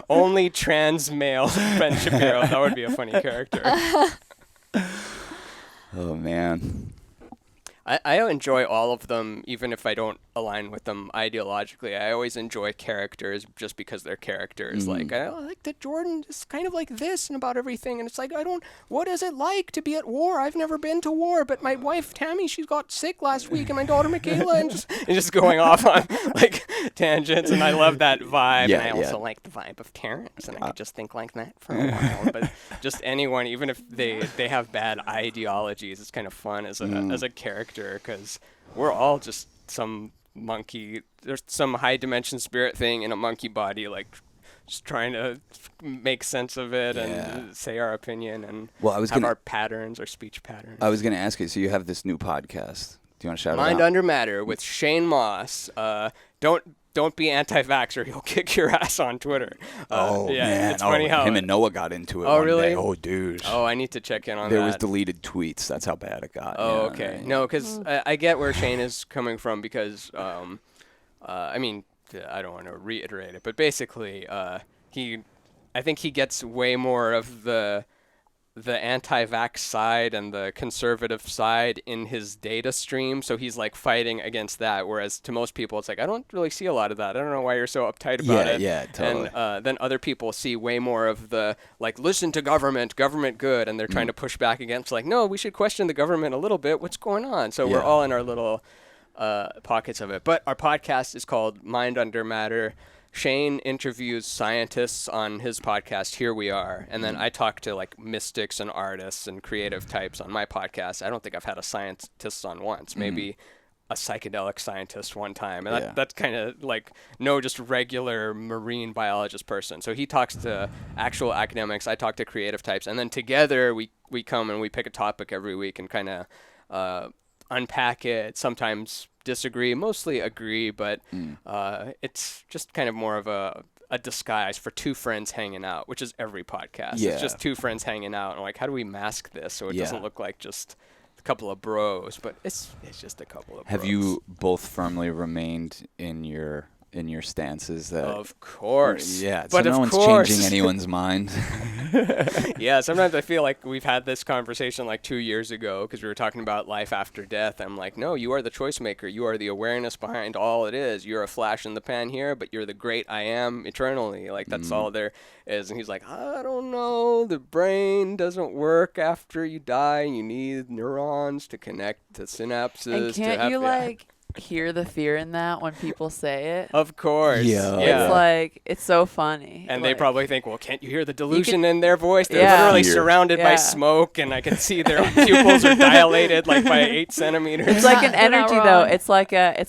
only trans male Ben Shapiro. That would be a funny character. Oh man. I enjoy all of them, even if I don't align with them ideologically. I always enjoy characters just because they're characters. Like, I like that Jordan is kind of like this and about everything. And it's like, what is it like to be at war? I've never been to war, but my wife, Tammy, she got sick last week, and my daughter, Michaela, and just going off on, like, tangents. And I love that vibe. Yeah, and I also like the vibe of Terrence, and I could just think like that for a while. But just anyone, even if they have bad ideologies, it's kind of fun as a character, because we're all just some monkey. There's some high dimension spirit thing in a monkey body, like just trying to make sense of it and say our opinion and have our patterns, our speech patterns. I was going to ask you, so you have this new podcast. Do you want to shout it out? Mind Under Matter with Shane Moss. Don't be anti-vaxxer. He'll kick your ass on Twitter. Man. It's funny how him and Noah got into it. Oh, one really? Day. Oh, dude. Oh, I need to check in on there that. was deleted tweets. That's how bad it got. Oh, okay. No, because I get where Shane is coming from, because, I mean, I don't want to reiterate it, but basically, I think he gets way more of the anti-vax side and the conservative side in his data stream, so he's like fighting against that, whereas to most people it's like, I don't really see a lot of that. I don't know why you're so uptight about it. Yeah, totally. And then other people see way more of the, like, listen to government good, and they're trying to push back against, like, no, we should question the government a little bit. What's going on? So we're all in our little pockets of it. But our podcast is called Mind Under Matter. Shane interviews scientists on his podcast, Here We Are, and then I talk to, like, mystics and artists and creative types on my podcast. I don't think I've had a scientist on once, maybe a psychedelic scientist one time, and that's kind of like just regular marine biologist person. So he talks to actual academics, I talk to creative types, and then together we come and we pick a topic every week and kind of unpack it, sometimes disagree, mostly agree, but it's just kind of more of a disguise for 2 friends hanging out, which is every podcast. Yeah. It's just 2 friends hanging out, and like, how do we mask this so it doesn't look like just a couple of bros? But it's just a couple of bros. Have you both firmly remained in your stances? That of course. Yeah, but so no one's changing anyone's mind. Yeah, sometimes I feel like we've had this conversation like 2 years ago, because we were talking about life after death. I'm like, no, you are the choice maker. You are the awareness behind all it is. You're a flash in the pan here, but you're the great I am eternally. Like, that's all there is. And he's like, I don't know. The brain doesn't work after you die. You need neurons to connect to synapses. And can't you, like, hear the fear in that when people say it? Of course. Yeah. It's like, it's so funny. And like, they probably think, well, can't you hear the delusion in their voice? They're Yeah. literally Fear. surrounded by smoke, and I can see their pupils are dilated like by 8 centimeters. It's like an You're not energy though. wrong. It's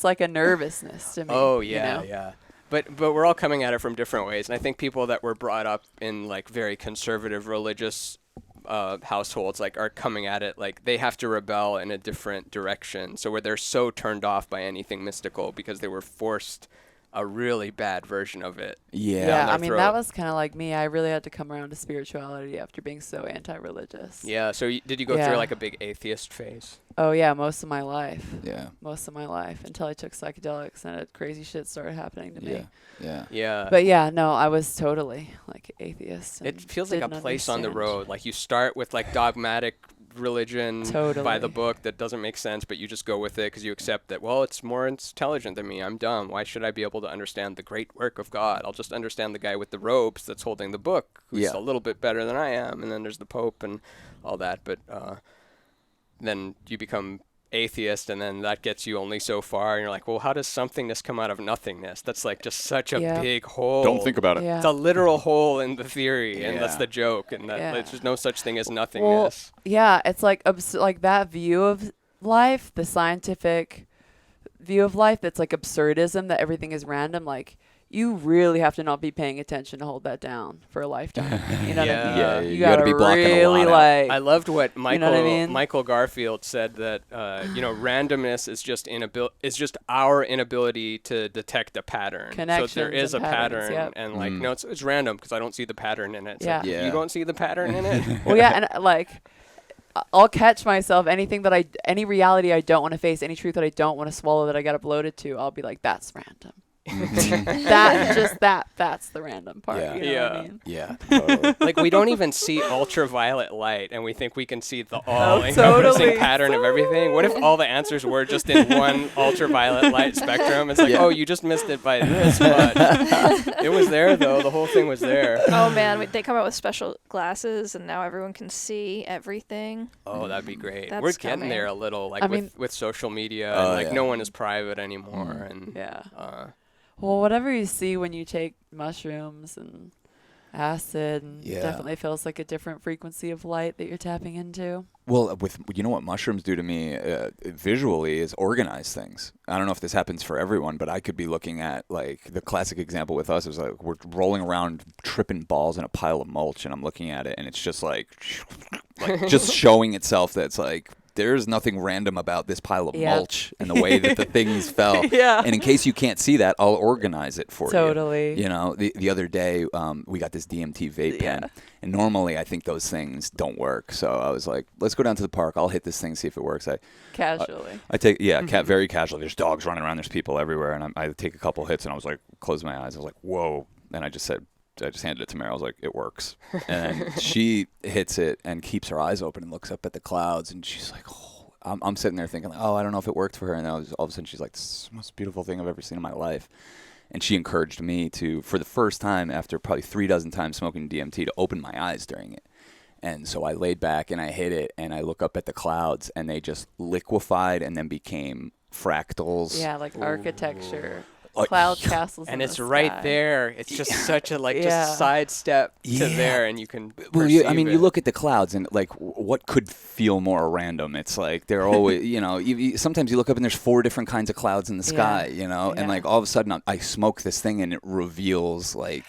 like a nervousness to me. Oh, you yeah, know? yeah. But we're all coming at it from different ways. And I think people that were brought up in, like, very conservative religious households, like, are coming at it like they have to rebel in a different direction. So where they're so turned off by anything mystical because they were forced a really bad version of it. Yeah. Yeah, my I mean, throat. that was kind of like me. I really had to come around to spirituality after being so anti-religious. Yeah. So did you go Yeah. through like a big atheist phase? Oh, yeah, most of my life. Yeah. Most of my life until I took psychedelics and crazy shit started happening to me. Yeah. Yeah. Yeah. But yeah, no, I was totally like atheist. It and feels like a didn't place on the understand. road. Like you start with like dogmatic religion by the Totally. book that doesn't make sense, but you just go with it because you accept that, well, it's more intelligent than me. I'm dumb. Why should I be able to understand the great work of God? I'll just understand the guy with the robes that's holding the book, who's Yeah. a little bit better than I am. And then there's the Pope and all that. But then you become atheist, and then that gets you only so far. And you're like, well, how does somethingness come out of nothingness? That's like just such a Yeah. big hole. Don't think about it. Yeah. It's a literal hole in the theory, and that's Yeah. the joke, and that Yeah. there's just no such thing as Well, nothingness. yeah, it's like like that view of life, the scientific view of life that's like absurdism, that everything is random. Like, you really have to not be paying attention to hold that down for a lifetime. You know what I mean? Yeah, You you gotta, gotta be blocking a really lot out. like. I loved what You know what I mean? Michael Garfield said, that randomness is just our inability to detect a pattern. So there Connections is a and patterns, pattern, yep. and like no, it's random because I don't see the pattern in it. It's like, Yeah. you don't see the pattern in it. Well, yeah, and like, I'll catch myself any reality I don't want to face, any truth that I don't want to swallow that I got uploaded to. I'll be like, that's random. That's the random part. Yeah. You know what I mean? Yeah. Totally. Like, we don't even see ultraviolet light, and we think we can see the Oh, all-encompassing totally. pattern of everything. What if all the answers were just in one ultraviolet light spectrum? It's like, Yeah. oh, you just missed it by this much. It was there, though. The whole thing was there. Oh man, they come out with special glasses, and now everyone can see everything. Oh, that'd be great. That's We're getting coming. there a little, like I with, mean- with social media. Oh, And, like, yeah. no one is private anymore. And Yeah. uh, Well, whatever you see when you take mushrooms and acid, and Yeah. definitely feels like a different frequency of light that you're tapping into. Well, you know what mushrooms do to me visually is organize things. I don't know if this happens for everyone, but I could be looking at, like, the classic example with us is like we're rolling around tripping balls in a pile of mulch, and I'm looking at it, and it's just like just showing itself that it's like there's nothing random about this pile of Yeah. mulch and the way that the things fell. Yeah. And in case you can't see that, I'll organize it for you. Totally. You know, the other day we got this DMT vape pen, Yeah. and normally I think those things don't work. So I was like, let's go down to the park. I'll hit this thing, see if it works. Casually. I take very casually. There's dogs running around. There's people everywhere, and I take a couple hits, and I was like, close my eyes. I was like, whoa. And I just handed it to Mary. I was like, it works. And she hits it and keeps her eyes open and looks up at the clouds, and she's like, oh. I'm sitting there thinking, like, oh, I don't know if it worked for her. And then all of a sudden she's like, this is the most beautiful thing I've ever seen in my life. And she encouraged me to, for the first time after probably 36 times smoking DMT, to open my eyes during it. And so I laid back and I hit it, and I look up at the clouds, and they just liquefied and then became fractals. Yeah, like architecture. Like, Cloud castles in and it's the right sky. there. It's just such a, like, Yeah. just sidestep to Yeah. there, and you can Well, you perceive it. look at the clouds, and like, what could feel more random? It's like they're always, sometimes you look up and there's 4 different kinds of clouds in the sky, and Yeah. like all of a sudden I smoke this thing and it reveals like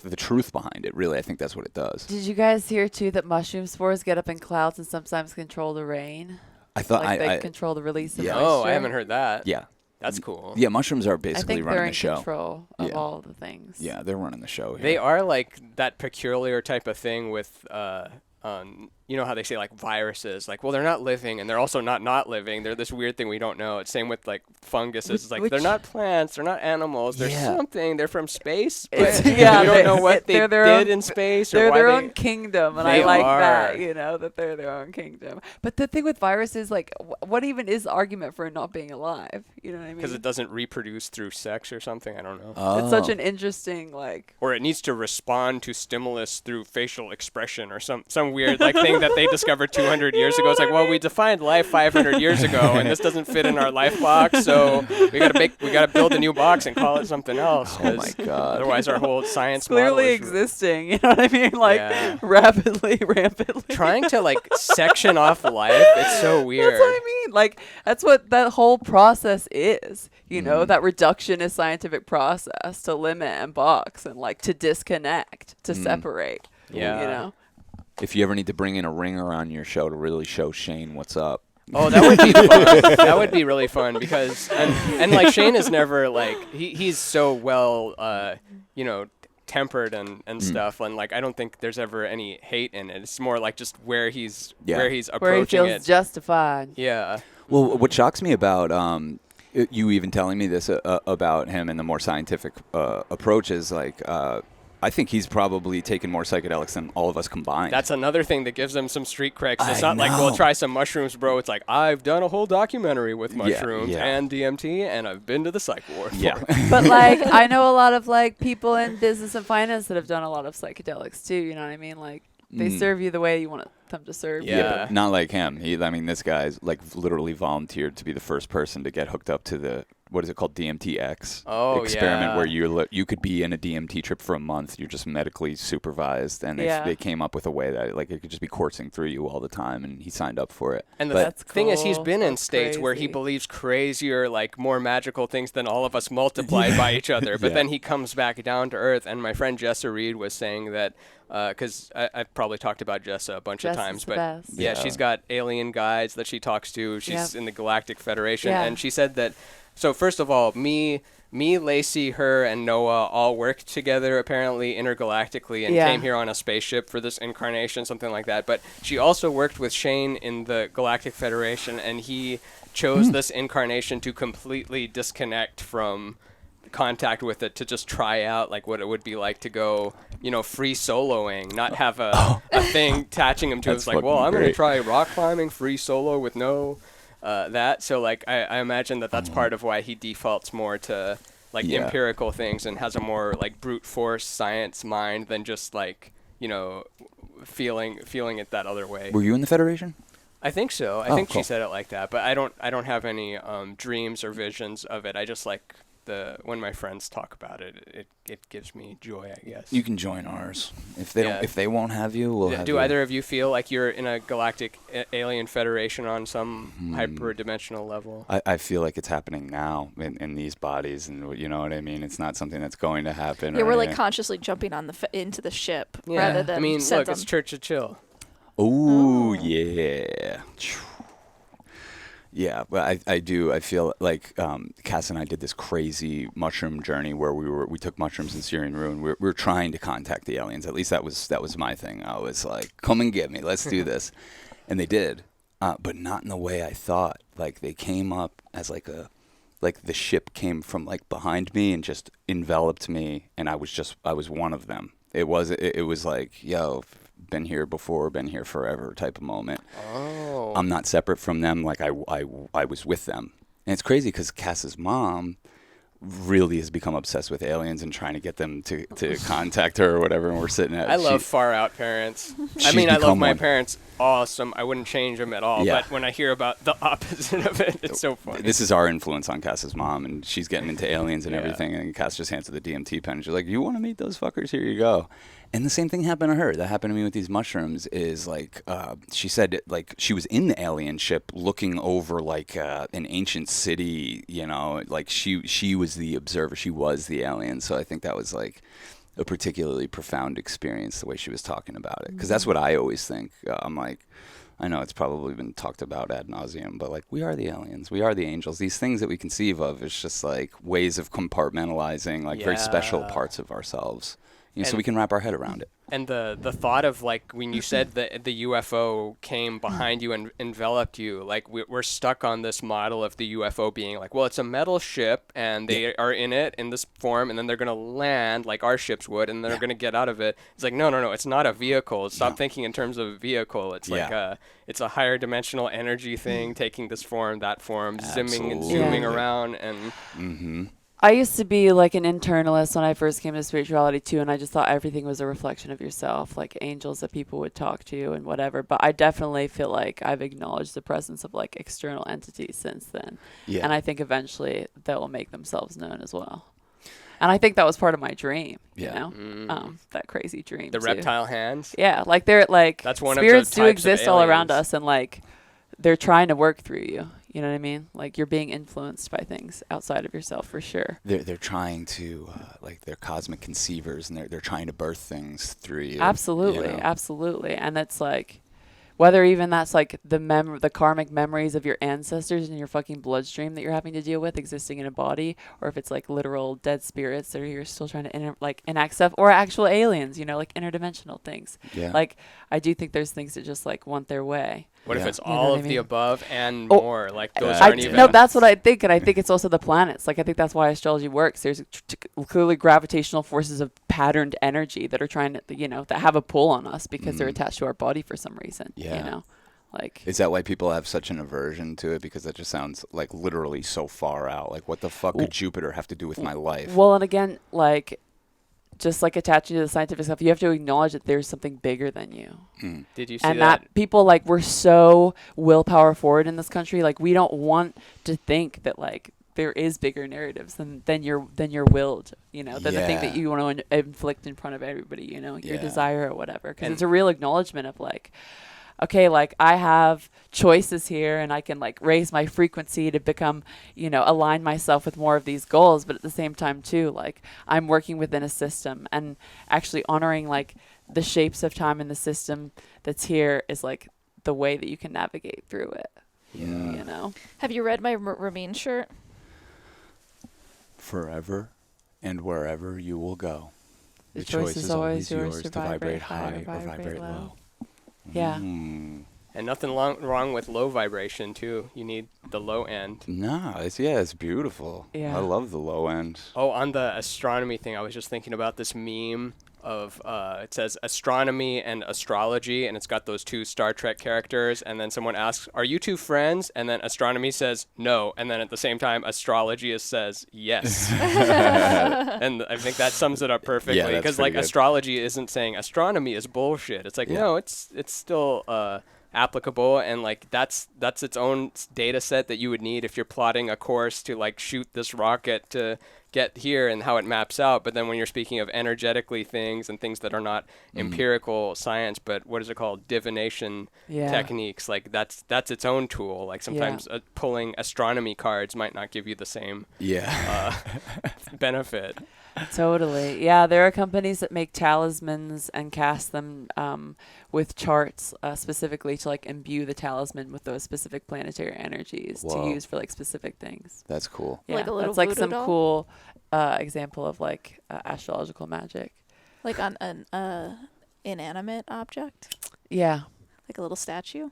the truth behind it. Really, I think that's what it does. Did you guys hear too that mushroom spores get up in clouds and sometimes control the rain? I thought Like they I control the release of Yeah. moisture. Oh, I haven't heard that. yeah. That's cool. Yeah, mushrooms are I basically think they're running in the show. control of Yeah. all the things. Yeah, they're running the show here. They are like that peculiar type of thing with, you know how they say like viruses, like, well, they're not living and they're also not living. They're this weird thing we don't know. It's same with like funguses. It's like they're not plants, they're not animals, they're Yeah. something. They're from space, but It's- yeah, we don't know what they they're their did own- in space or They're why their they. own kingdom, and They I like are. that, that they're their own kingdom. But the thing with viruses, like, what even is the argument for it not being alive? You know what I mean? Because it doesn't reproduce through sex or something. I don't know. It's such Oh. an interesting, like, Or it needs to respond to stimulus through facial expression or some weird like thing that they discovered 200 years ago. It's like, well, we defined life 500 years ago, and this doesn't fit in our life box, so we gotta build a new box and call it something else. Oh my 'cause God. Otherwise, our whole science it's clearly model is existing. You know what I mean? Like, Yeah. rapidly, rampantly. trying to like section off life. It's so weird. That's what I mean. Like, that's what that whole process is. That reductionist scientific process to limit and box and like to disconnect, to separate. Yeah. You know? If you ever need to bring in a ringer on your show to really show Shane what's up, Oh, that would be fun. That would be really fun because and like Shane is never like he's so well tempered and stuff, and like I don't think there's ever any hate in it. It's more like just where he's approaching where he feels it. justified. Yeah. Well, what shocks me about you even telling me this about him and the more scientific approach is like I think he's probably taken more psychedelics than all of us combined. That's another thing that gives them some street cred. It's I not like, know. we'll try some mushrooms, bro. It's like, I've done a whole documentary with mushrooms and DMT, and I've been to the psych ward. Yeah. But like I know a lot of like people in business and finance that have done a lot of psychedelics too, you know what I mean? Like they serve you the way you want them to serve you. Yeah. Not like him. This guy's like literally volunteered to be the first person to get hooked up to the, what is it called, DMT-X experiment, where you could be in a DMT trip for a month. You're just medically supervised, and they came up with a way that like it could just be coursing through you all the time, and he signed up for it. And the thing is, he's been in That's states where he crazy. believes crazier, like more magical things than all of us multiplied by each other. But then he comes back down to earth. And my friend Jessa Reed was saying that, because I've probably talked about Jessa a bunch of times, but best. she's got alien guides that she talks to. She's in the Galactic Federation, and she said that. So first of all, me, Lacey, her, and Noah all worked together apparently intergalactically and came here on a spaceship for this incarnation, something like that. But she also worked with Shane in the Galactic Federation, and he chose this incarnation to completely disconnect from contact with it, to just try out like what it would be like to go, free soloing, not have a thing attaching him to it. It's like, well, I'm going to try rock climbing free solo with no that. So like I imagine that's part of why he defaults more to like empirical things and has a more like brute force science mind than just like feeling it that other way. Were you in the Federation? I think so. I think cool. she said it like that, but I don't have any dreams or visions of it. I just like when my friends talk about it, it gives me joy, I guess. You can join ours if they won't have you. We'll have do you. either of you feel like you're in a galactic alien federation on some hyperdimensional level? I feel like it's happening now in these bodies, and you know what I mean. It's not something that's going to happen. Yeah, or we're like anything. consciously jumping on Yeah. into the ship rather than. I mean, send look, them. it's Church of Chill. Ooh, yeah. Yeah, but I do. I feel like Cass and I did this crazy mushroom journey where we took mushrooms in Syrian Ruin. We were trying to contact the aliens. At least that was my thing. I was like, come and get me. Let's do this. And they did, but not in the way I thought. Like they came up as like the ship came from like behind me and just enveloped me, and I was one of them. It was like, yo, been here before, been here forever type of moment. Oh. I'm not separate from them. Like I was with them. And it's crazy because Cass's mom really has become obsessed with aliens and trying to get them to contact her or whatever. And we're sitting at. I love far out parents. I She's mean, I love become my one. parents. Awesome. I wouldn't change them at all. Yeah. But when I hear about the opposite of it, it's so funny. This is our influence on Cass's mom, and she's getting into aliens and Yeah. everything. And Cass just hands her the DMT pen. And she's like, "You want to meet those fuckers? Here you go." And the same thing happened to her. That happened to me with these mushrooms. Is like she said, like she was in the alien ship, looking over like an ancient city. Like she was the observer. She was the alien. So I think that was like a particularly profound experience, the way she was talking about it. Because that's what I always think. I'm like, I know it's probably been talked about ad nauseum, but like we are the aliens, we are the angels. These things that we conceive of is just like ways of compartmentalizing like very special parts of ourselves. So we can wrap our head around it. And the thought of like when you said that the UFO came behind you and enveloped you, like we're stuck on this model of the UFO being like, well, it's a metal ship and they are in it in this form, and then they're gonna land like our ships would, and they're gonna get out of it. It's like no, it's not a vehicle. Stop thinking in terms of a vehicle. It's like it's a higher dimensional energy thing taking this form, that form, zimming and zooming around and. Mm-hmm. I used to be like an internalist when I first came to spirituality too, and I just thought everything was a reflection of yourself, like angels that people would talk to and whatever. But I definitely feel like I've acknowledged the presence of like external entities since then. Yeah. And I think eventually they will make themselves known as well. And I think that was part of my dream, that crazy dream. The too. reptile hands. Yeah, like they're like That's one of the spirits do types of exist all around aliens. us, and like they're trying to work through you. You know what I mean? Like you're being influenced by things outside of yourself for sure. They're trying to like they're cosmic conceivers, and they're trying to birth things through you. Absolutely, you know? absolutely. And it's like whether even that's like the karmic memories of your ancestors in your fucking bloodstream that you're having to deal with existing in a body, or if it's like literal dead spirits that you're still trying to enact stuff, or actual aliens, you know, like interdimensional things. Yeah. Like I do think there's things that just like want their way. What if Yeah. it's You know all what of I the mean? above and Oh, more? Like those I aren't d- even. No, that's what I think, and I think it's also the planets. Like I think that's why astrology works. There's clearly gravitational forces of patterned energy that are trying to, you know, that have a pull on us because they're attached to our body for some reason. Yeah. You know, like Is that why people have such an aversion to it? Because that just sounds like literally so far out. Like, what the fuck could Jupiter have to do with my life? well, and again, like just like attaching to the scientific stuff, you have to acknowledge that there's something bigger than you. Did you see And that? that people like we're so willpower forward in this country. Like we don't want to think that like there is bigger narratives than your willed, you know, than the thing that Yeah. you want to inflict in front of everybody, you know, your Yeah. desire or whatever. Because And- it's a real acknowledgement of like, okay, like I have choices here and I can like raise my frequency to become, you know, align myself with more of these goals. But at the same time too, like I'm working within a system and actually honoring like the shapes of time in the system that's here is like the way that you can navigate through it, Yeah. you know? Have you read my Ramin shirt? Forever and wherever you will go. The choice is always yours to vibrate high or vibrate low. Yeah. Mm. And nothing wrong with low vibration too. You need the low end. No, it's beautiful. Yeah. I love the low end. Oh, on the astronomy thing, I was just thinking about this meme of it says astronomy and astrology, and it's got those two Star Trek characters, and then someone asks, "Are you two friends?" And then astronomy says no, and then at the same time astrology says yes. And I think that sums it up perfectly, that's because pretty like good. astrology isn't saying astronomy is bullshit. It's like Yeah. no, it's still applicable, and like that's its own data set that you would need if you're plotting a course to like shoot this rocket to get here and how it maps out. But then when you're speaking of energetically things and things that are not empirical science, but what is it called, divination Yeah. techniques, like that's its own tool. Like sometimes pulling astronomy cards might not give you the same Yeah. benefit. Totally. Yeah, there are companies that make talismans and cast them with charts specifically to like imbue the talisman with those specific planetary energies Whoa. to use for like specific things. That's cool. Yeah, Like a little that's like voodoo some doll? cool example of like astrological magic. Like on an inanimate object? Yeah, Like a little statue?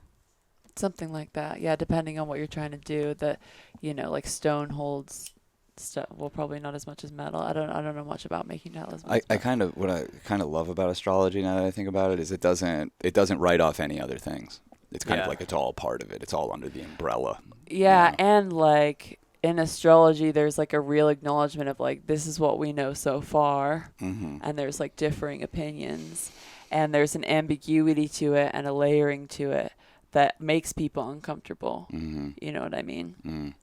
something like that. Yeah, depending on what you're trying to do. That, you know, like stone holds stuff. Well, probably not as much as metal. I don't know much about making talismans. I but- kind of what I kind of love about astrology now that I think about it is it doesn't write off any other things. It's kind of Yeah. like it's all part of it. It's all under the umbrella. Yeah, and like in astrology, there's like a real acknowledgement of like this is what we know so far, Mm-hmm. and there's like differing opinions, and there's an ambiguity to it and a layering to it that makes people uncomfortable. Mm-hmm. You know what I mean? Mm.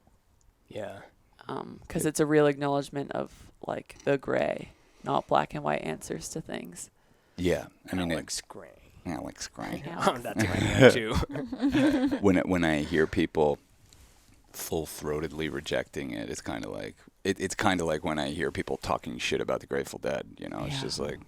Yeah. Because it's a real acknowledgement of like the gray, not black and white answers to things. Yeah. I mean, Alex Gray. Alex Gray. Oh, that's my name too. when I hear people full-throatedly rejecting it, it's kind of like it's kind of like when I hear people talking shit about the Grateful Dead. You know, it's Yeah. just like,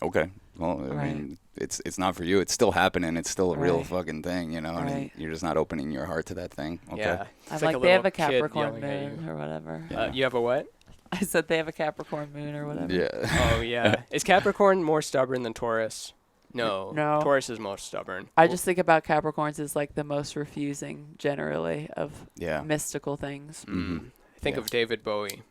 okay, well, I Right. mean, it's not for you. It's still happening. It's still a real Right. fucking thing. You know, and Right. you're just not opening your heart to that thing. Okay. Yeah. I'm It's like, a they have little a kid Capricorn yelling at moon you. or whatever. Yeah. You have a what? I said they have a Capricorn moon or whatever. Yeah. Oh yeah. Is Capricorn more stubborn than Taurus? No. No. Taurus is most stubborn. I just think about Capricorns as like the most refusing generally of Yeah. mystical things. Mhm. Think Yeah. of David Bowie.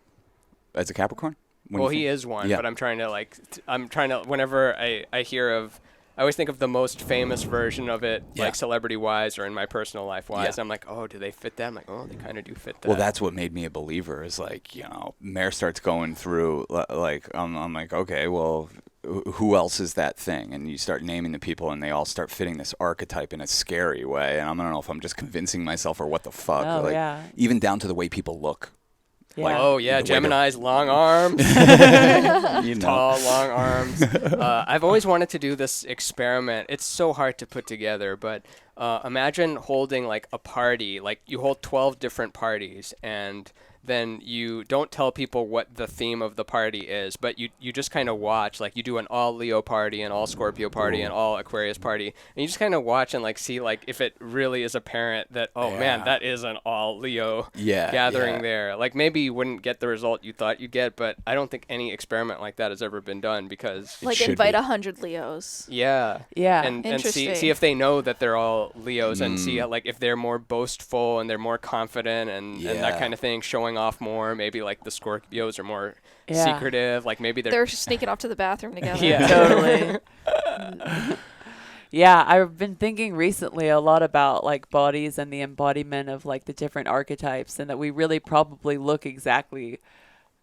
As a Capricorn? Well, he is one, Yeah. but I'm trying to whenever I hear of, I always think of the most famous version of it, Yeah. like celebrity-wise or in my personal life-wise. Yeah. I'm like, oh, do they fit that? I'm like, oh, they kind of do fit that. Well, that's what made me a believer. Is like, you know, Mare starts going through like I'm like, okay, well, who else is that thing? And you start naming the people, and they all start fitting this archetype in a scary way. And I don't know if I'm just convincing myself or what the fuck. Oh, like, yeah. even down to the way people look. Yeah. Oh yeah, The way they're- Gemini's long arms, You know. tall, long arms. I've always wanted to do this experiment. It's so hard to put together, but imagine holding like a party, like you hold 12 different parties, and then you don't tell people what the theme of the party is, but you just kind of watch. Like, you do an all Leo party, an all Scorpio party, an all Aquarius party, and you just kind of watch and like see like if it really is apparent that, oh man, that is an all Leo gathering there. Like, maybe you wouldn't get the result you thought you'd get, but I don't think any experiment like that has ever been done, because like invite 100 Leos. and see if they know that they're all Leos, and see like if they're more boastful and they're more confident and that kind of thing, showing off more. Maybe like the Scorpios are more secretive, like maybe they're sneaking off to the bathroom together. Yeah, totally. Yeah, I've been thinking recently a lot about like bodies and the embodiment of like the different archetypes, and that we really probably look exactly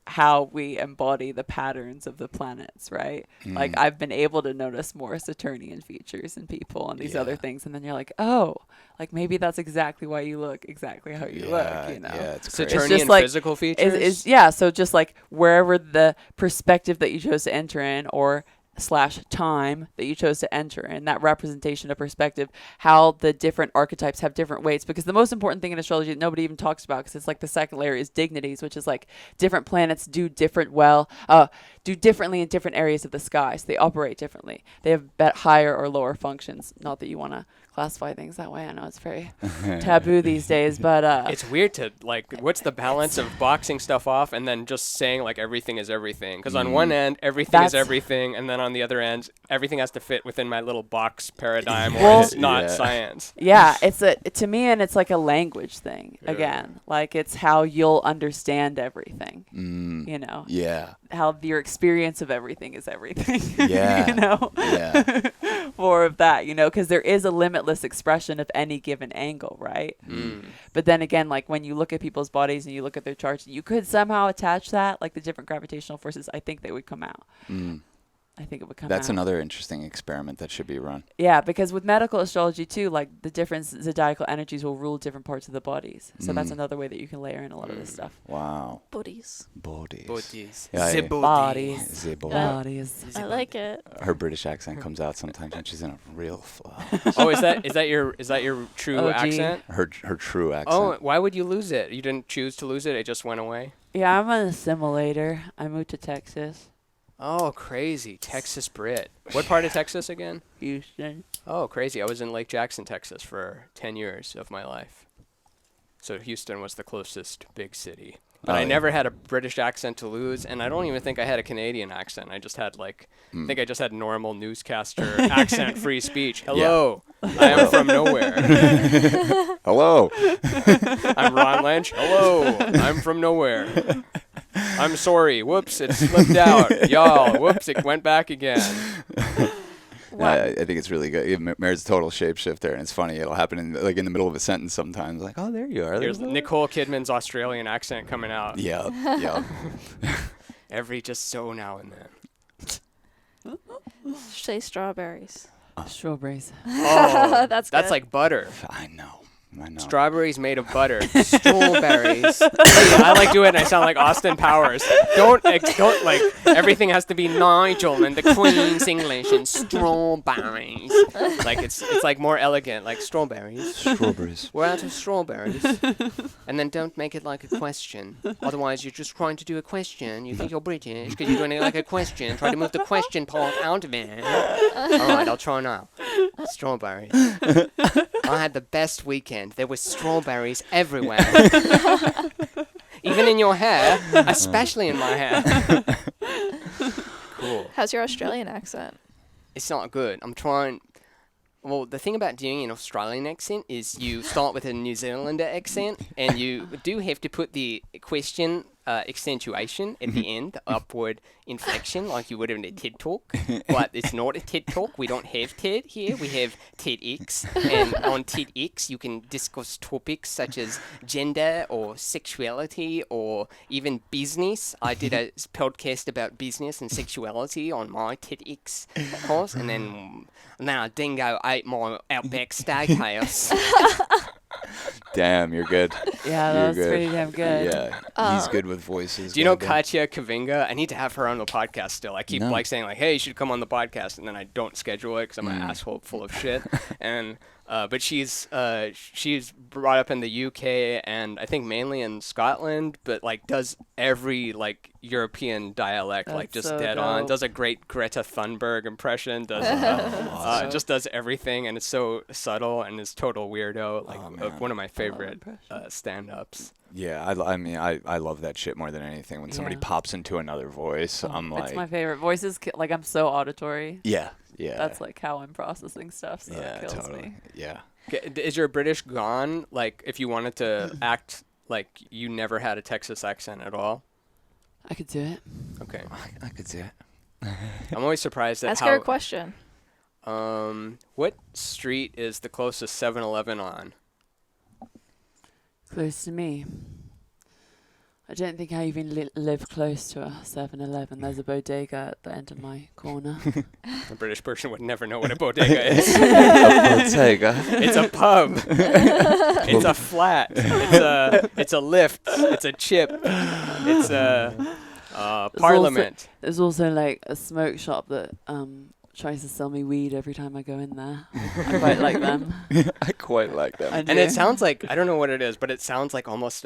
how we embody the patterns of the planets, right? Like, I've been able to notice more Saturnian features in people and these other things, and then you're like, oh, like maybe that's exactly why you look exactly how you look, you know? Yeah, it's Saturnian just like, physical features. So just like wherever the perspective that you chose to enter in, or / time that you chose to enter in, that representation of perspective, how the different archetypes have different weights. Because the most important thing in astrology that nobody even talks about, because it's like the second layer, is dignities, which is like different planets do differently in different areas of the sky. So they operate differently. They have higher or lower functions. Not that you want to classify things that way. I know it's very taboo these days, but it's weird to like, what's the balance of boxing stuff off and then just saying like everything is everything? Because on one end, everything is everything, and then on the other end, everything has to fit within my little box paradigm, or it's not science. Yeah, to me, and it's like a language thing again. Like, it's how you'll understand everything. You know. Yeah. How your experience of everything is everything. Yeah. You know. Yeah. More of that, you know, because there is a limitless expression of any given angle, right? But then again, like when you look at people's bodies and you look at their charts, you could somehow attach that, like the different gravitational forces. I think they would come out. I think it would come out. That's another interesting experiment that should be run. Yeah, because with medical astrology too, like the different zodiacal energies will rule different parts of the bodies. So that's another way that you can layer in a lot of this stuff. Wow. Bodies. Yeah, The bodies. I like it. Her British accent comes out sometimes, and she's in a real flow. Oh, is that your true OG. accent? Her true accent. Oh, why would you lose it? You didn't choose to lose it. It just went away. Yeah, I'm an assimilator. I moved to Texas. Oh, crazy. Texas Brit. What part of Texas again? Houston. Oh, crazy. I was in Lake Jackson, Texas for 10 years of my life. So Houston was the closest big city. But I never had a British accent to lose, and I don't even think I had a Canadian accent. I just had like, I think I just had normal newscaster accent, free speech. Hello, I am from nowhere. Hello. I'm Ron Lynch. Hello, I'm from nowhere. I'm sorry. Whoops, it slipped out. Y'all, whoops, it went back again. I think it's really good. Mary's a total shapeshifter, and it's funny. It'll happen in the middle of a sentence sometimes. Like, oh, there you are. There's Nicole Kidman's Australian accent coming out. Yeah. Every just so now and then. Say strawberries. Strawberries. Oh, That's that's good. like butter. I know. Strawberries made of butter. Strawberries. I like do it and I sound like Austin Powers. Don't like, everything has to be Nigel and the Queen's English and strawberries. Like it's like more elegant, like strawberries. Strawberries. We're out of strawberries. And then don't make it like a question. Otherwise you're just trying to do a question. You think you're British because you're doing it like a question. Try to move the question part out of it. Alright, I'll try now. Strawberries. I had the best weekend. There were strawberries everywhere. Even in your hair, especially in my hair. Cool. How's your Australian accent? It's not good. I'm trying. Well, the thing about doing an Australian accent is you start with a New Zealander accent, and you do have to put the question accentuation at the end, the upward inflection, like you would in a TED Talk. But it's not a TED Talk. We don't have TED here. We have TEDx. And on TEDx, you can discuss topics such as gender or sexuality or even business. I did a podcast about business and sexuality on my TEDx course, and then a dingo ate my Outback Steakhouse. Damn, you're good. Yeah, that was pretty damn good. Yeah, he's good with voices. Do you know Katya Kavinga? I need to have her on the podcast still. I keep like saying like, hey, you should come on the podcast, and then I don't schedule it because I'm an asshole full of shit. And But she's brought up in the UK and I think mainly in Scotland, but like does every like European dialect like That's just so dead on. dope. Does a great Greta Thunberg impression. Does just does everything, and it's so subtle and is total weirdo. Like one of my favorite stand-ups. Yeah, I mean, I love that shit more than anything. When somebody Yeah. pops into another voice, I'm like, It's my favorite. Voices, like, I'm so auditory. yeah. That's like how I'm processing stuff, so it kills me. Yeah. Is your British gone? Like, if you wanted to act like you never had a Texas accent at all? I could do it. Okay. I could see it. I'm always surprised at Ask how... her a question. What street is the closest 7-Eleven on? Close to me. I don't think I even live close to a 7-Eleven. There's a bodega at the end of my corner. A British person would never know what a bodega is. Bodega. It's a pub. It's a flat. It's a lift. It's a chip. It's a parliament. There's also like a smoke shop that tries to sell me weed every time I go in there. I quite like them. I quite like them. I do. And it sounds like, I don't know what it is, but it sounds like almost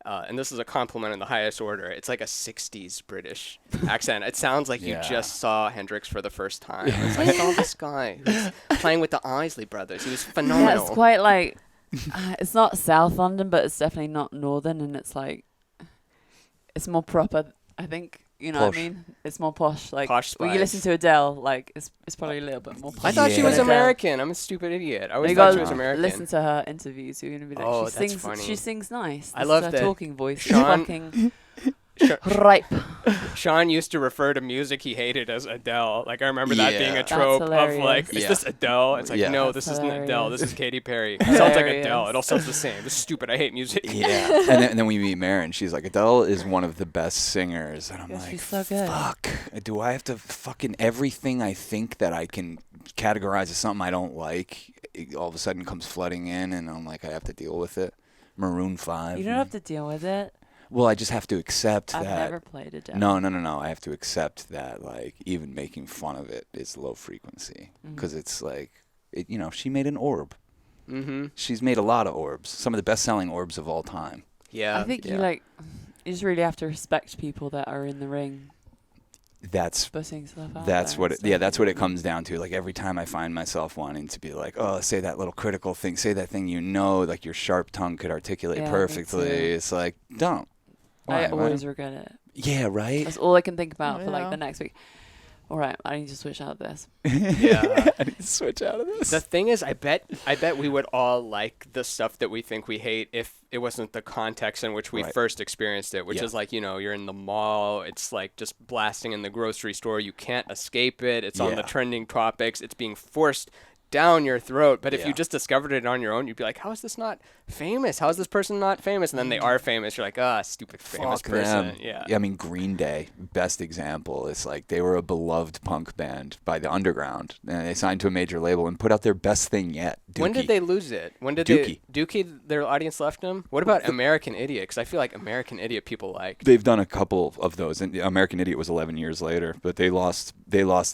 and this is a compliment in the highest order, it's like a 60s British accent. It sounds like you just saw Hendrix for the first time. It's like, I saw this guy who's playing with the Isley Brothers. He was phenomenal. Yeah, it's quite like, it's not South London, but it's definitely not Northern, and it's like, it's more proper, I think. You know Posh. what I mean? It's more posh. Like, Posh when you spice. listen to Adele, like, it's probably a little bit more posh. I thought she Yeah. was than Adele. American. I'm a stupid idiot. I always You thought gotta she was American. listen to her interviews. You're gonna be like, Oh, she that's sings. funny. She sings nice. I This love is her that talking voice. Sean- It's fucking ripe. Sean used to refer to music he hated as Adele. Like, I remember that being a That's trope of like, hilarious. is Yeah. this Adele? It's like, Yeah. no, That's this isn't Adele. hilarious. This is Katy Perry. It sounds like Hilarious. Adele. It all sounds the same. This is stupid. I hate music. Yeah. And then we meet Maren. She's like, Adele is one of the best singers. And I'm Yeah, like, she's so good. fuck. Do I have to fucking everything I think that I can categorize as something I don't like, it all of a sudden comes flooding in, and I'm like, I have to deal with it. Maroon 5. You don't have to deal with it. Well, I just have to accept I've that. never played Adele. No. I have to accept that, like, even making fun of it is low frequency. Mm-hmm. Because it's like, she made an orb. Mm-hmm. She's made a lot of orbs. Some of the best-selling orbs of all time. Yeah. I think yeah. you just really have to respect people that are in the ring That's putting stuff out That's there what and it, yeah, stuff. that's what it comes down to. Like, every time I find myself wanting to be like, oh, say that little critical thing, say that thing, like your sharp tongue could articulate Yeah, me perfectly. too. It's like, don't. I Why? always regret it. Yeah, right? That's all I can think about for like Yeah. the next week. All right, I need to switch out this. Yeah. I need to switch out of this. The thing is, I bet we would all like the stuff that we think we hate if it wasn't the context in which we Right. first experienced it, which Yeah. is like, you're in the mall, it's like just blasting in the grocery store, you can't escape it, it's on the Yeah. trending topics, it's being forced down your throat. But if you Yeah. just discovered it on your own, you'd be like, how is this not famous? How is this person not famous? And then they are famous. You're like, stupid famous Fuck person. them. Yeah. I mean, Green Day, best example. It's like they were a beloved punk band by the underground, and they signed to a major label and put out their best thing yet. When did Dookie. they lose it? When did Dookie, their audience left them? What about American Idiot? Because I feel like American Idiot people like. They've done a couple of those, and American Idiot was 11 years later, but they lost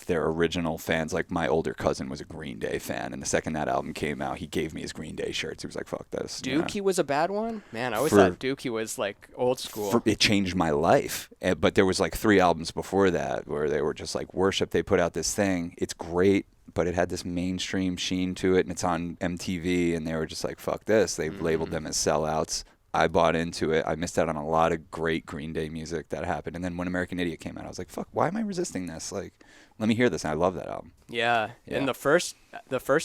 their original fans. Like, my older cousin was a Green Day fan, and the second that album came out, he gave me his Green Day shirts. He was like, "Fuck this." you know? Dookie was a bad one? Man, I always For- thought Dookie was like old school. It changed my life. But there was like 3 albums before that where they were just like worship. They put out this thing. It's great, but it had this mainstream sheen to it, and it's on MTV, and they were just like, fuck this. They labeled them as sellouts. I bought into it. I missed out on a lot of great Green Day music that happened. And then when American Idiot came out, I was like, fuck, why am I resisting this? Like, let me hear this. And I love that album. Yeah. Yeah. And the first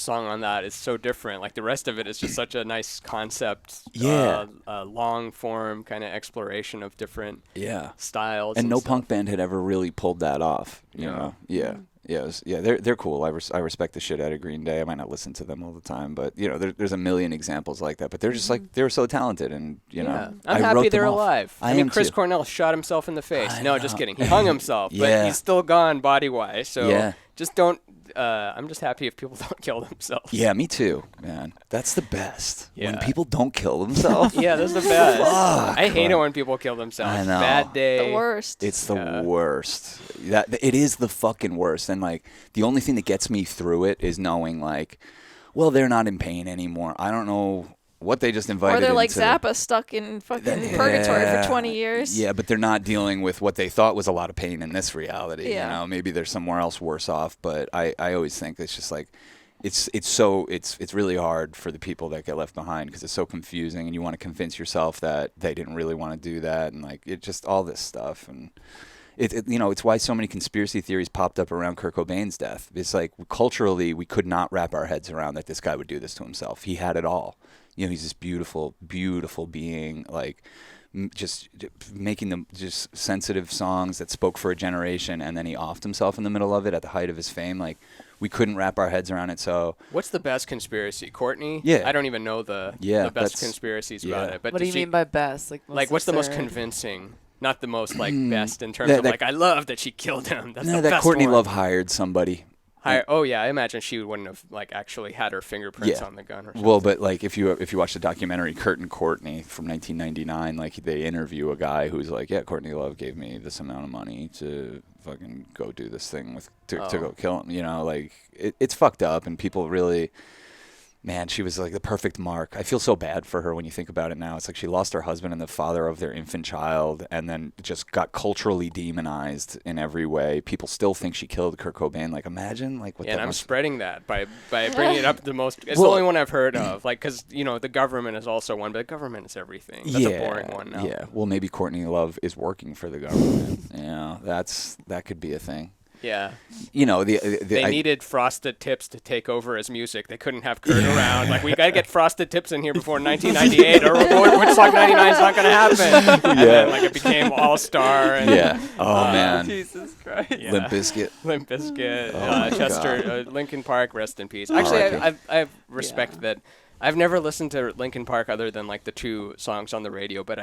song on that is so different. Like, the rest of it is just such a nice concept. Yeah. Long form kind of exploration of different Yeah. styles. And no stuff. punk band had ever really pulled that off. You Yeah. know? Yeah. Yeah, they're cool. I respect the shit out of Green Day. I might not listen to them all the time, but there's a million examples like that. But they're just like, they were so talented, and Yeah. I I'm wrote happy them they're off. alive. I mean, am Chris too. Cornell shot himself in the face. I No, know. just kidding. He hung himself, Yeah. but he's still gone body-wise. So Yeah. just don't. I'm just happy if people don't kill themselves. Yeah, me too, man. That's the best. When Yeah. people don't kill themselves. Yeah, that's the best. Fuck, I hate it man. when people kill themselves. I know. Bad day. The worst. It's the Yeah. worst. It is the fucking worst. And like, the only thing that gets me through it is knowing like, well, they're not in pain anymore. I don't know what they just invited. Or they're like into Zappa, stuck in fucking purgatory for 20 years. Yeah, but they're not dealing with what they thought was a lot of pain in this reality. Yeah. You know, maybe they're somewhere else worse off. But I always think it's just like, it's really hard for the people that get left behind because it's so confusing, and you want to convince yourself that they didn't really want to do that, and like it just all this stuff. And it's why so many conspiracy theories popped up around Kurt Cobain's death. It's like culturally we could not wrap our heads around that this guy would do this to himself. He had it all. You know, he's this beautiful, beautiful being, like just making them just sensitive songs that spoke for a generation, and then he offed himself in the middle of it at the height of his fame. Like, we couldn't wrap our heads around it. So what's the best conspiracy? Courtney? Yeah. I don't even know the best conspiracies about it. But what do you mean by best? Like what's the most absurd? convincing? Not the most best in terms of like, I love that she killed him. That's the that best Courtney one. Love hired somebody. Oh yeah, I imagine she wouldn't have like actually had her fingerprints on the gun or something. Well, but like if you watch the documentary Kurt and Courtney from 1999, like they interview a guy who's like, yeah, Courtney Love gave me this amount of money to fucking go do this thing to go kill him. You know, like it's fucked up, and people really. Man, she was like the perfect mark. I feel so bad for her when you think about it now. It's like she lost her husband and the father of their infant child, and then just got culturally demonized in every way. People still think she killed Kurt Cobain. Like, imagine like what. Yeah, that and I'm must... spreading that by bringing it up the most. It's the only one I've heard of. Like, because the government is also one, but the government is everything. That's a boring one now. Yeah. Well, maybe Courtney Love is working for the government. That could be a thing. Yeah. You know, they needed Frosted Tips to take over as music. They couldn't have Kurt around. Like, we got to get Frosted Tips in here before 1998 or Woodstock 99 is not going to happen. And then, like, it became All-Star. And, Oh, man. Jesus Christ. Yeah. Limp Bizkit. Chester, Linkin Park, rest in peace. Actually, I respect that. I've never listened to Linkin Park other than, like, the 2 songs on the radio, but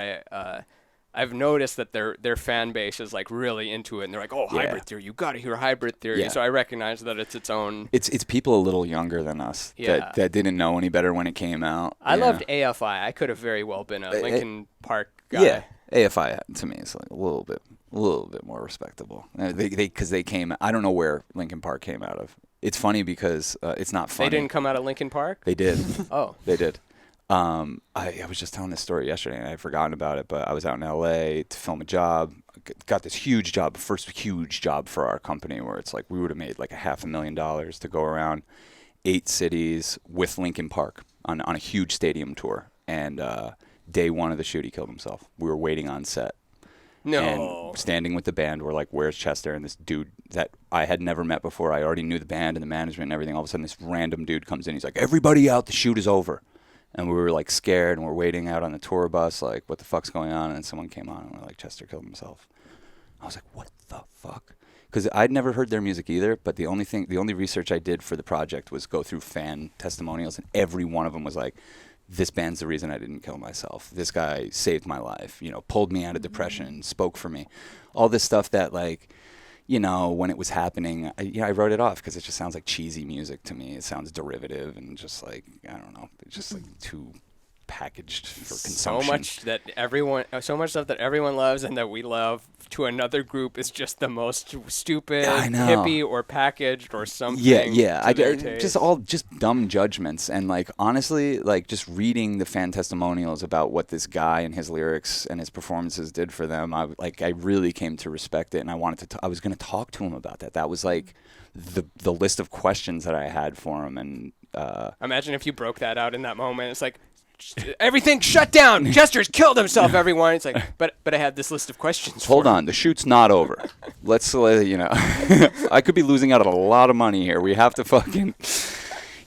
I've noticed that their fan base is like really into it, and they're like, "Oh, Hybrid Theory, you got to hear Hybrid Theory." Yeah. So I recognize that it's its own. It's people a little younger than us that didn't know any better when it came out. I loved AFI. I could have very well been a Linkin Park guy. Yeah, AFI to me is like a little bit more respectable. Because they came. I don't know where Linkin Park came out of. It's funny because it's not funny. They didn't come out of Linkin Park? They did. Oh, they did. I was just telling this story yesterday, and I had forgotten about it, but I was out in L.A. to film a job. Got this huge job, first huge job for our company, where it's like we would have made like $500,000 to go around 8 cities with Linkin Park on a huge stadium tour. And day 1 of the shoot, he killed himself. We were waiting on set. No. And standing with the band, we're like, where's Chester? And this dude that I had never met before, I already knew the band and the management and everything. All of a sudden, this random dude comes in. He's like, everybody out, the shoot is over. And we were like scared, and we're waiting out on the tour bus, like, what the fuck's going on? And then someone came on, and we're like, Chester killed himself. I was like, what the fuck? Because I'd never heard their music either, but the only research I did for the project was go through fan testimonials, and every one of them was like, this band's the reason I didn't kill myself. This guy saved my life, pulled me out of depression, spoke for me. All this stuff that, like, when it was happening, I wrote it off because it just sounds like cheesy music to me. It sounds derivative and just like, I don't know, it's just like too packaged for consumption. So much stuff that everyone loves and that we love to another group is just the most stupid, hippie or packaged or something. Yeah. Just dumb judgments. And like, honestly, like just reading the fan testimonials about what this guy and his lyrics and his performances did for them, I really came to respect it. And I was going to talk to him about that. That was like the list of questions that I had for him. And imagine if you broke that out in that moment. It's like, everything shut down. Chester's killed himself, everyone. It's like, but I had this list of questions. Hold on, the shoot's not over. Let's I could be losing out on a lot of money here. We have to fucking.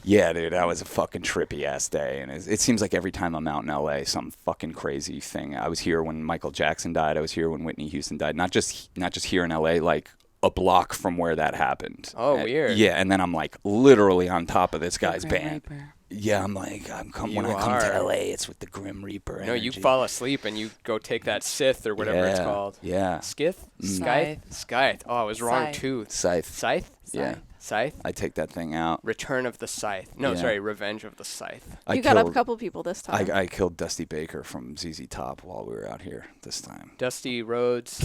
Yeah, dude, that was a fucking trippy ass day, and it seems like every time I'm out in LA, some fucking crazy thing. I was here when Michael Jackson died. I was here when Whitney Houston died. Not just here in LA, like a block from where that happened. Oh, weird. Yeah, and then I'm like literally on top of this guy's Grim band. Reaper. Yeah, I'm like, when I come to LA, it's with the Grim Reaper energy. No, you fall asleep and you go take that Sith or whatever it's called. Yeah. Skith? Scythe? Scythe. Oh, I was wrong too. Scythe. Scythe? Yeah. Scythe? I take that thing out. Return of the Scythe. No, Yeah. sorry, Revenge of the Scythe. You got up a couple people this time. I killed Dusty Baker from ZZ Top while we were out here this time. Dusty Rhodes.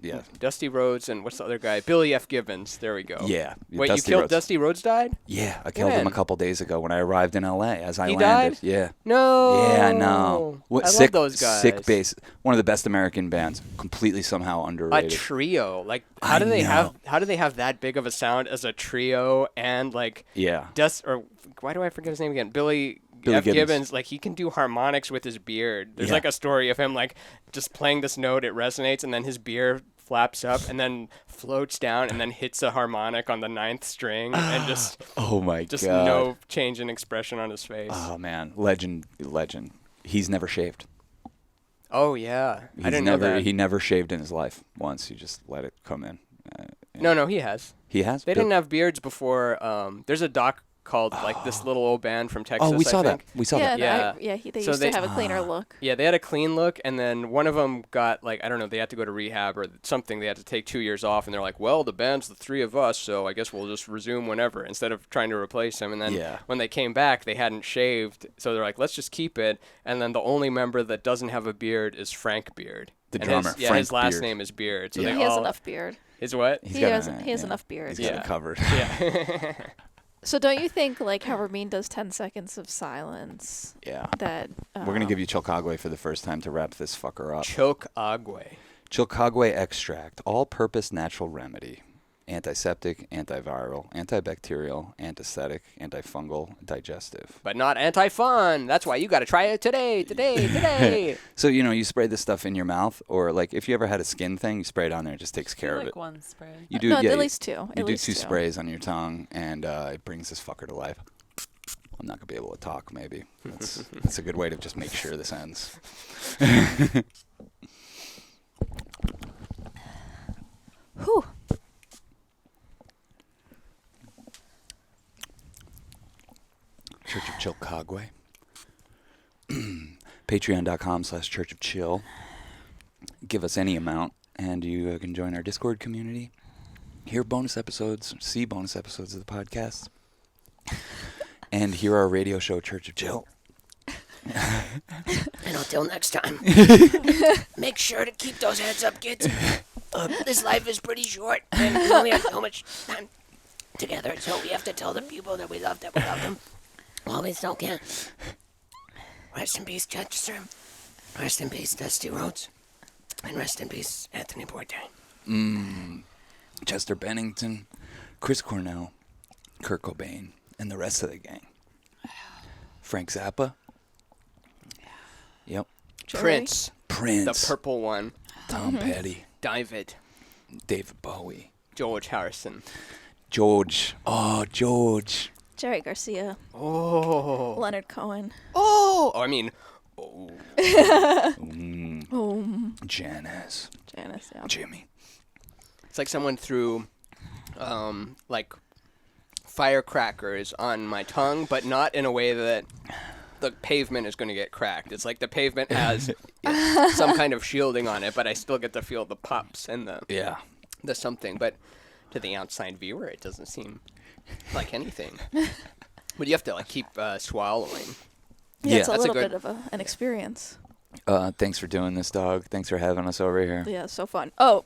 Yeah. Dusty Rhodes and what's the other guy? Billy F. Gibbons. There we go. Yeah. Wait, Dusty you killed Rhodes. Dusty Rhodes died? Yeah, I killed him When? a couple days ago when I arrived in LA as I He landed. died? Yeah. No. Yeah, I know. I sick, love those guys. Sick bass. One of the best American bands. Completely somehow A underrated. trio. Like how I do they know. have that big of a sound as a trio and like Yeah. why do I forget his name again? Billy Billy F. Gibbons. Gibbons, like he can do harmonics with his beard. There's Yeah. like a story of him like just playing this note, it resonates, and then his beard flaps up and then floats down and then hits a harmonic on the 9th string and just Oh my just god. no change in expression on his face. Oh man, legend. He's never shaved. Oh yeah, He's I didn't never, know that. He never shaved in his life once. He just let it come in. No, he has. He has. They didn't have beards before. There's a doc called like this little old band from Texas. Oh, we saw I think. that. We saw yeah, that. Yeah. they So used they- to have a cleaner look. Yeah, they had a clean look, and then one of them got like I don't know, they had to go to rehab or something. They had to take 2 years off, and they're like, well, the band's the 3 of us, so I guess we'll just resume whenever instead of trying to replace him. And then Yeah. when they came back, they hadn't shaved, so they're like, let's just keep it. And then the only member that doesn't have a beard is Frank Beard. The And drummer, his Frank his last Beard. name is Beard. So Yeah. they He has all enough beard. His what? He's He got has a- enough beard. He's got Yeah. it covered. Yeah. So don't you think like how Ramin does 10 seconds of silence Yeah. that We're gonna give you Chilcagwe for the first time to wrap this fucker up. Choke Agwe. Chilcagwe extract, all-purpose natural remedy. Antiseptic, antiviral, antibacterial, antiseptic, antifungal, digestive. But not anti-fun. That's why you got to try it today. So, you spray this stuff in your mouth, or like if you ever had a skin thing, you spray it on there, it just takes care of it. one spray. You do, no, yeah, at least two. You At do least 2 sprays on your tongue, and it brings this fucker to life. I'm not gonna be able to talk. Maybe that's a good way to just make sure this ends. Whew. Church of Chilcagwe. Patreon.com/Church of Chill. Give us any amount, and you can join our Discord community. Hear bonus episodes, see bonus episodes of the podcast, and hear our radio show, Church of Chill. And until next time, make sure to keep those heads up, kids. This life is pretty short, and we only have so much time together, so we have to tell the people that we love them while we still can. Rest in peace, Chester. Rest in peace, Dusty Rhodes. And rest in peace, Anthony Bourdain. Chester Bennington, Chris Cornell, Kurt Cobain, and the rest of the gang. Frank Zappa. Yep. Prince. Prince. The purple one. Tom Petty. David. David Bowie. George Harrison. George. Oh, George. Jerry Garcia, Oh. Leonard Cohen. Oh. I mean, Janice. Janice, yeah. Jimmy. it's like someone threw, like, firecrackers on my tongue, but not in a way that the pavement is going to get cracked. It's like the pavement has some kind of shielding on it, but I still get to feel the pops and Yeah. the something. But to the outside viewer, it doesn't seem like anything. But you have to like keep swallowing. Yeah, it's a That's a little good- bit of an experience. Thanks for doing this, dog. Thanks for having us over here. Yeah, so fun. Oh,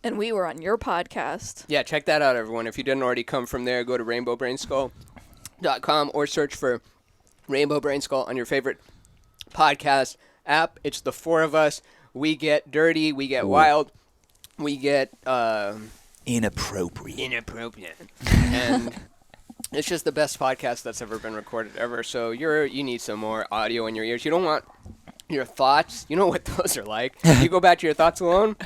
and we were on your podcast. Yeah, check that out, everyone. If you didn't already come from there, go to rainbowbrainskull.com or search for Rainbow Brain Skull on your favorite podcast app. It's the 4 of us. We get dirty. We get wild. We get Inappropriate. and it's just the best podcast that's ever been recorded ever. So you need some more audio in your ears. You don't want your thoughts. You know what those are like. You go back to your thoughts alone.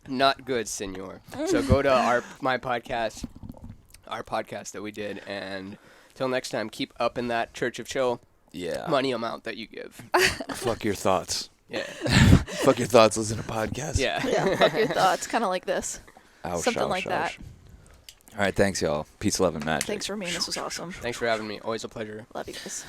Not good, senor. So go to my podcast, our podcast that we did, and till next time, keep up in that Church of Chill Yeah. money amount that you give. Fuck your thoughts. Yeah. Fuck your thoughts. Listen to podcasts. Yeah. Yeah, fuck your thoughts, kind of like this. Ouch, Something ouch, like that. ouch. All right. Thanks, y'all. Peace, love, and magic. Thanks for me. This was awesome. Thanks for having me. Always a pleasure. Love you guys.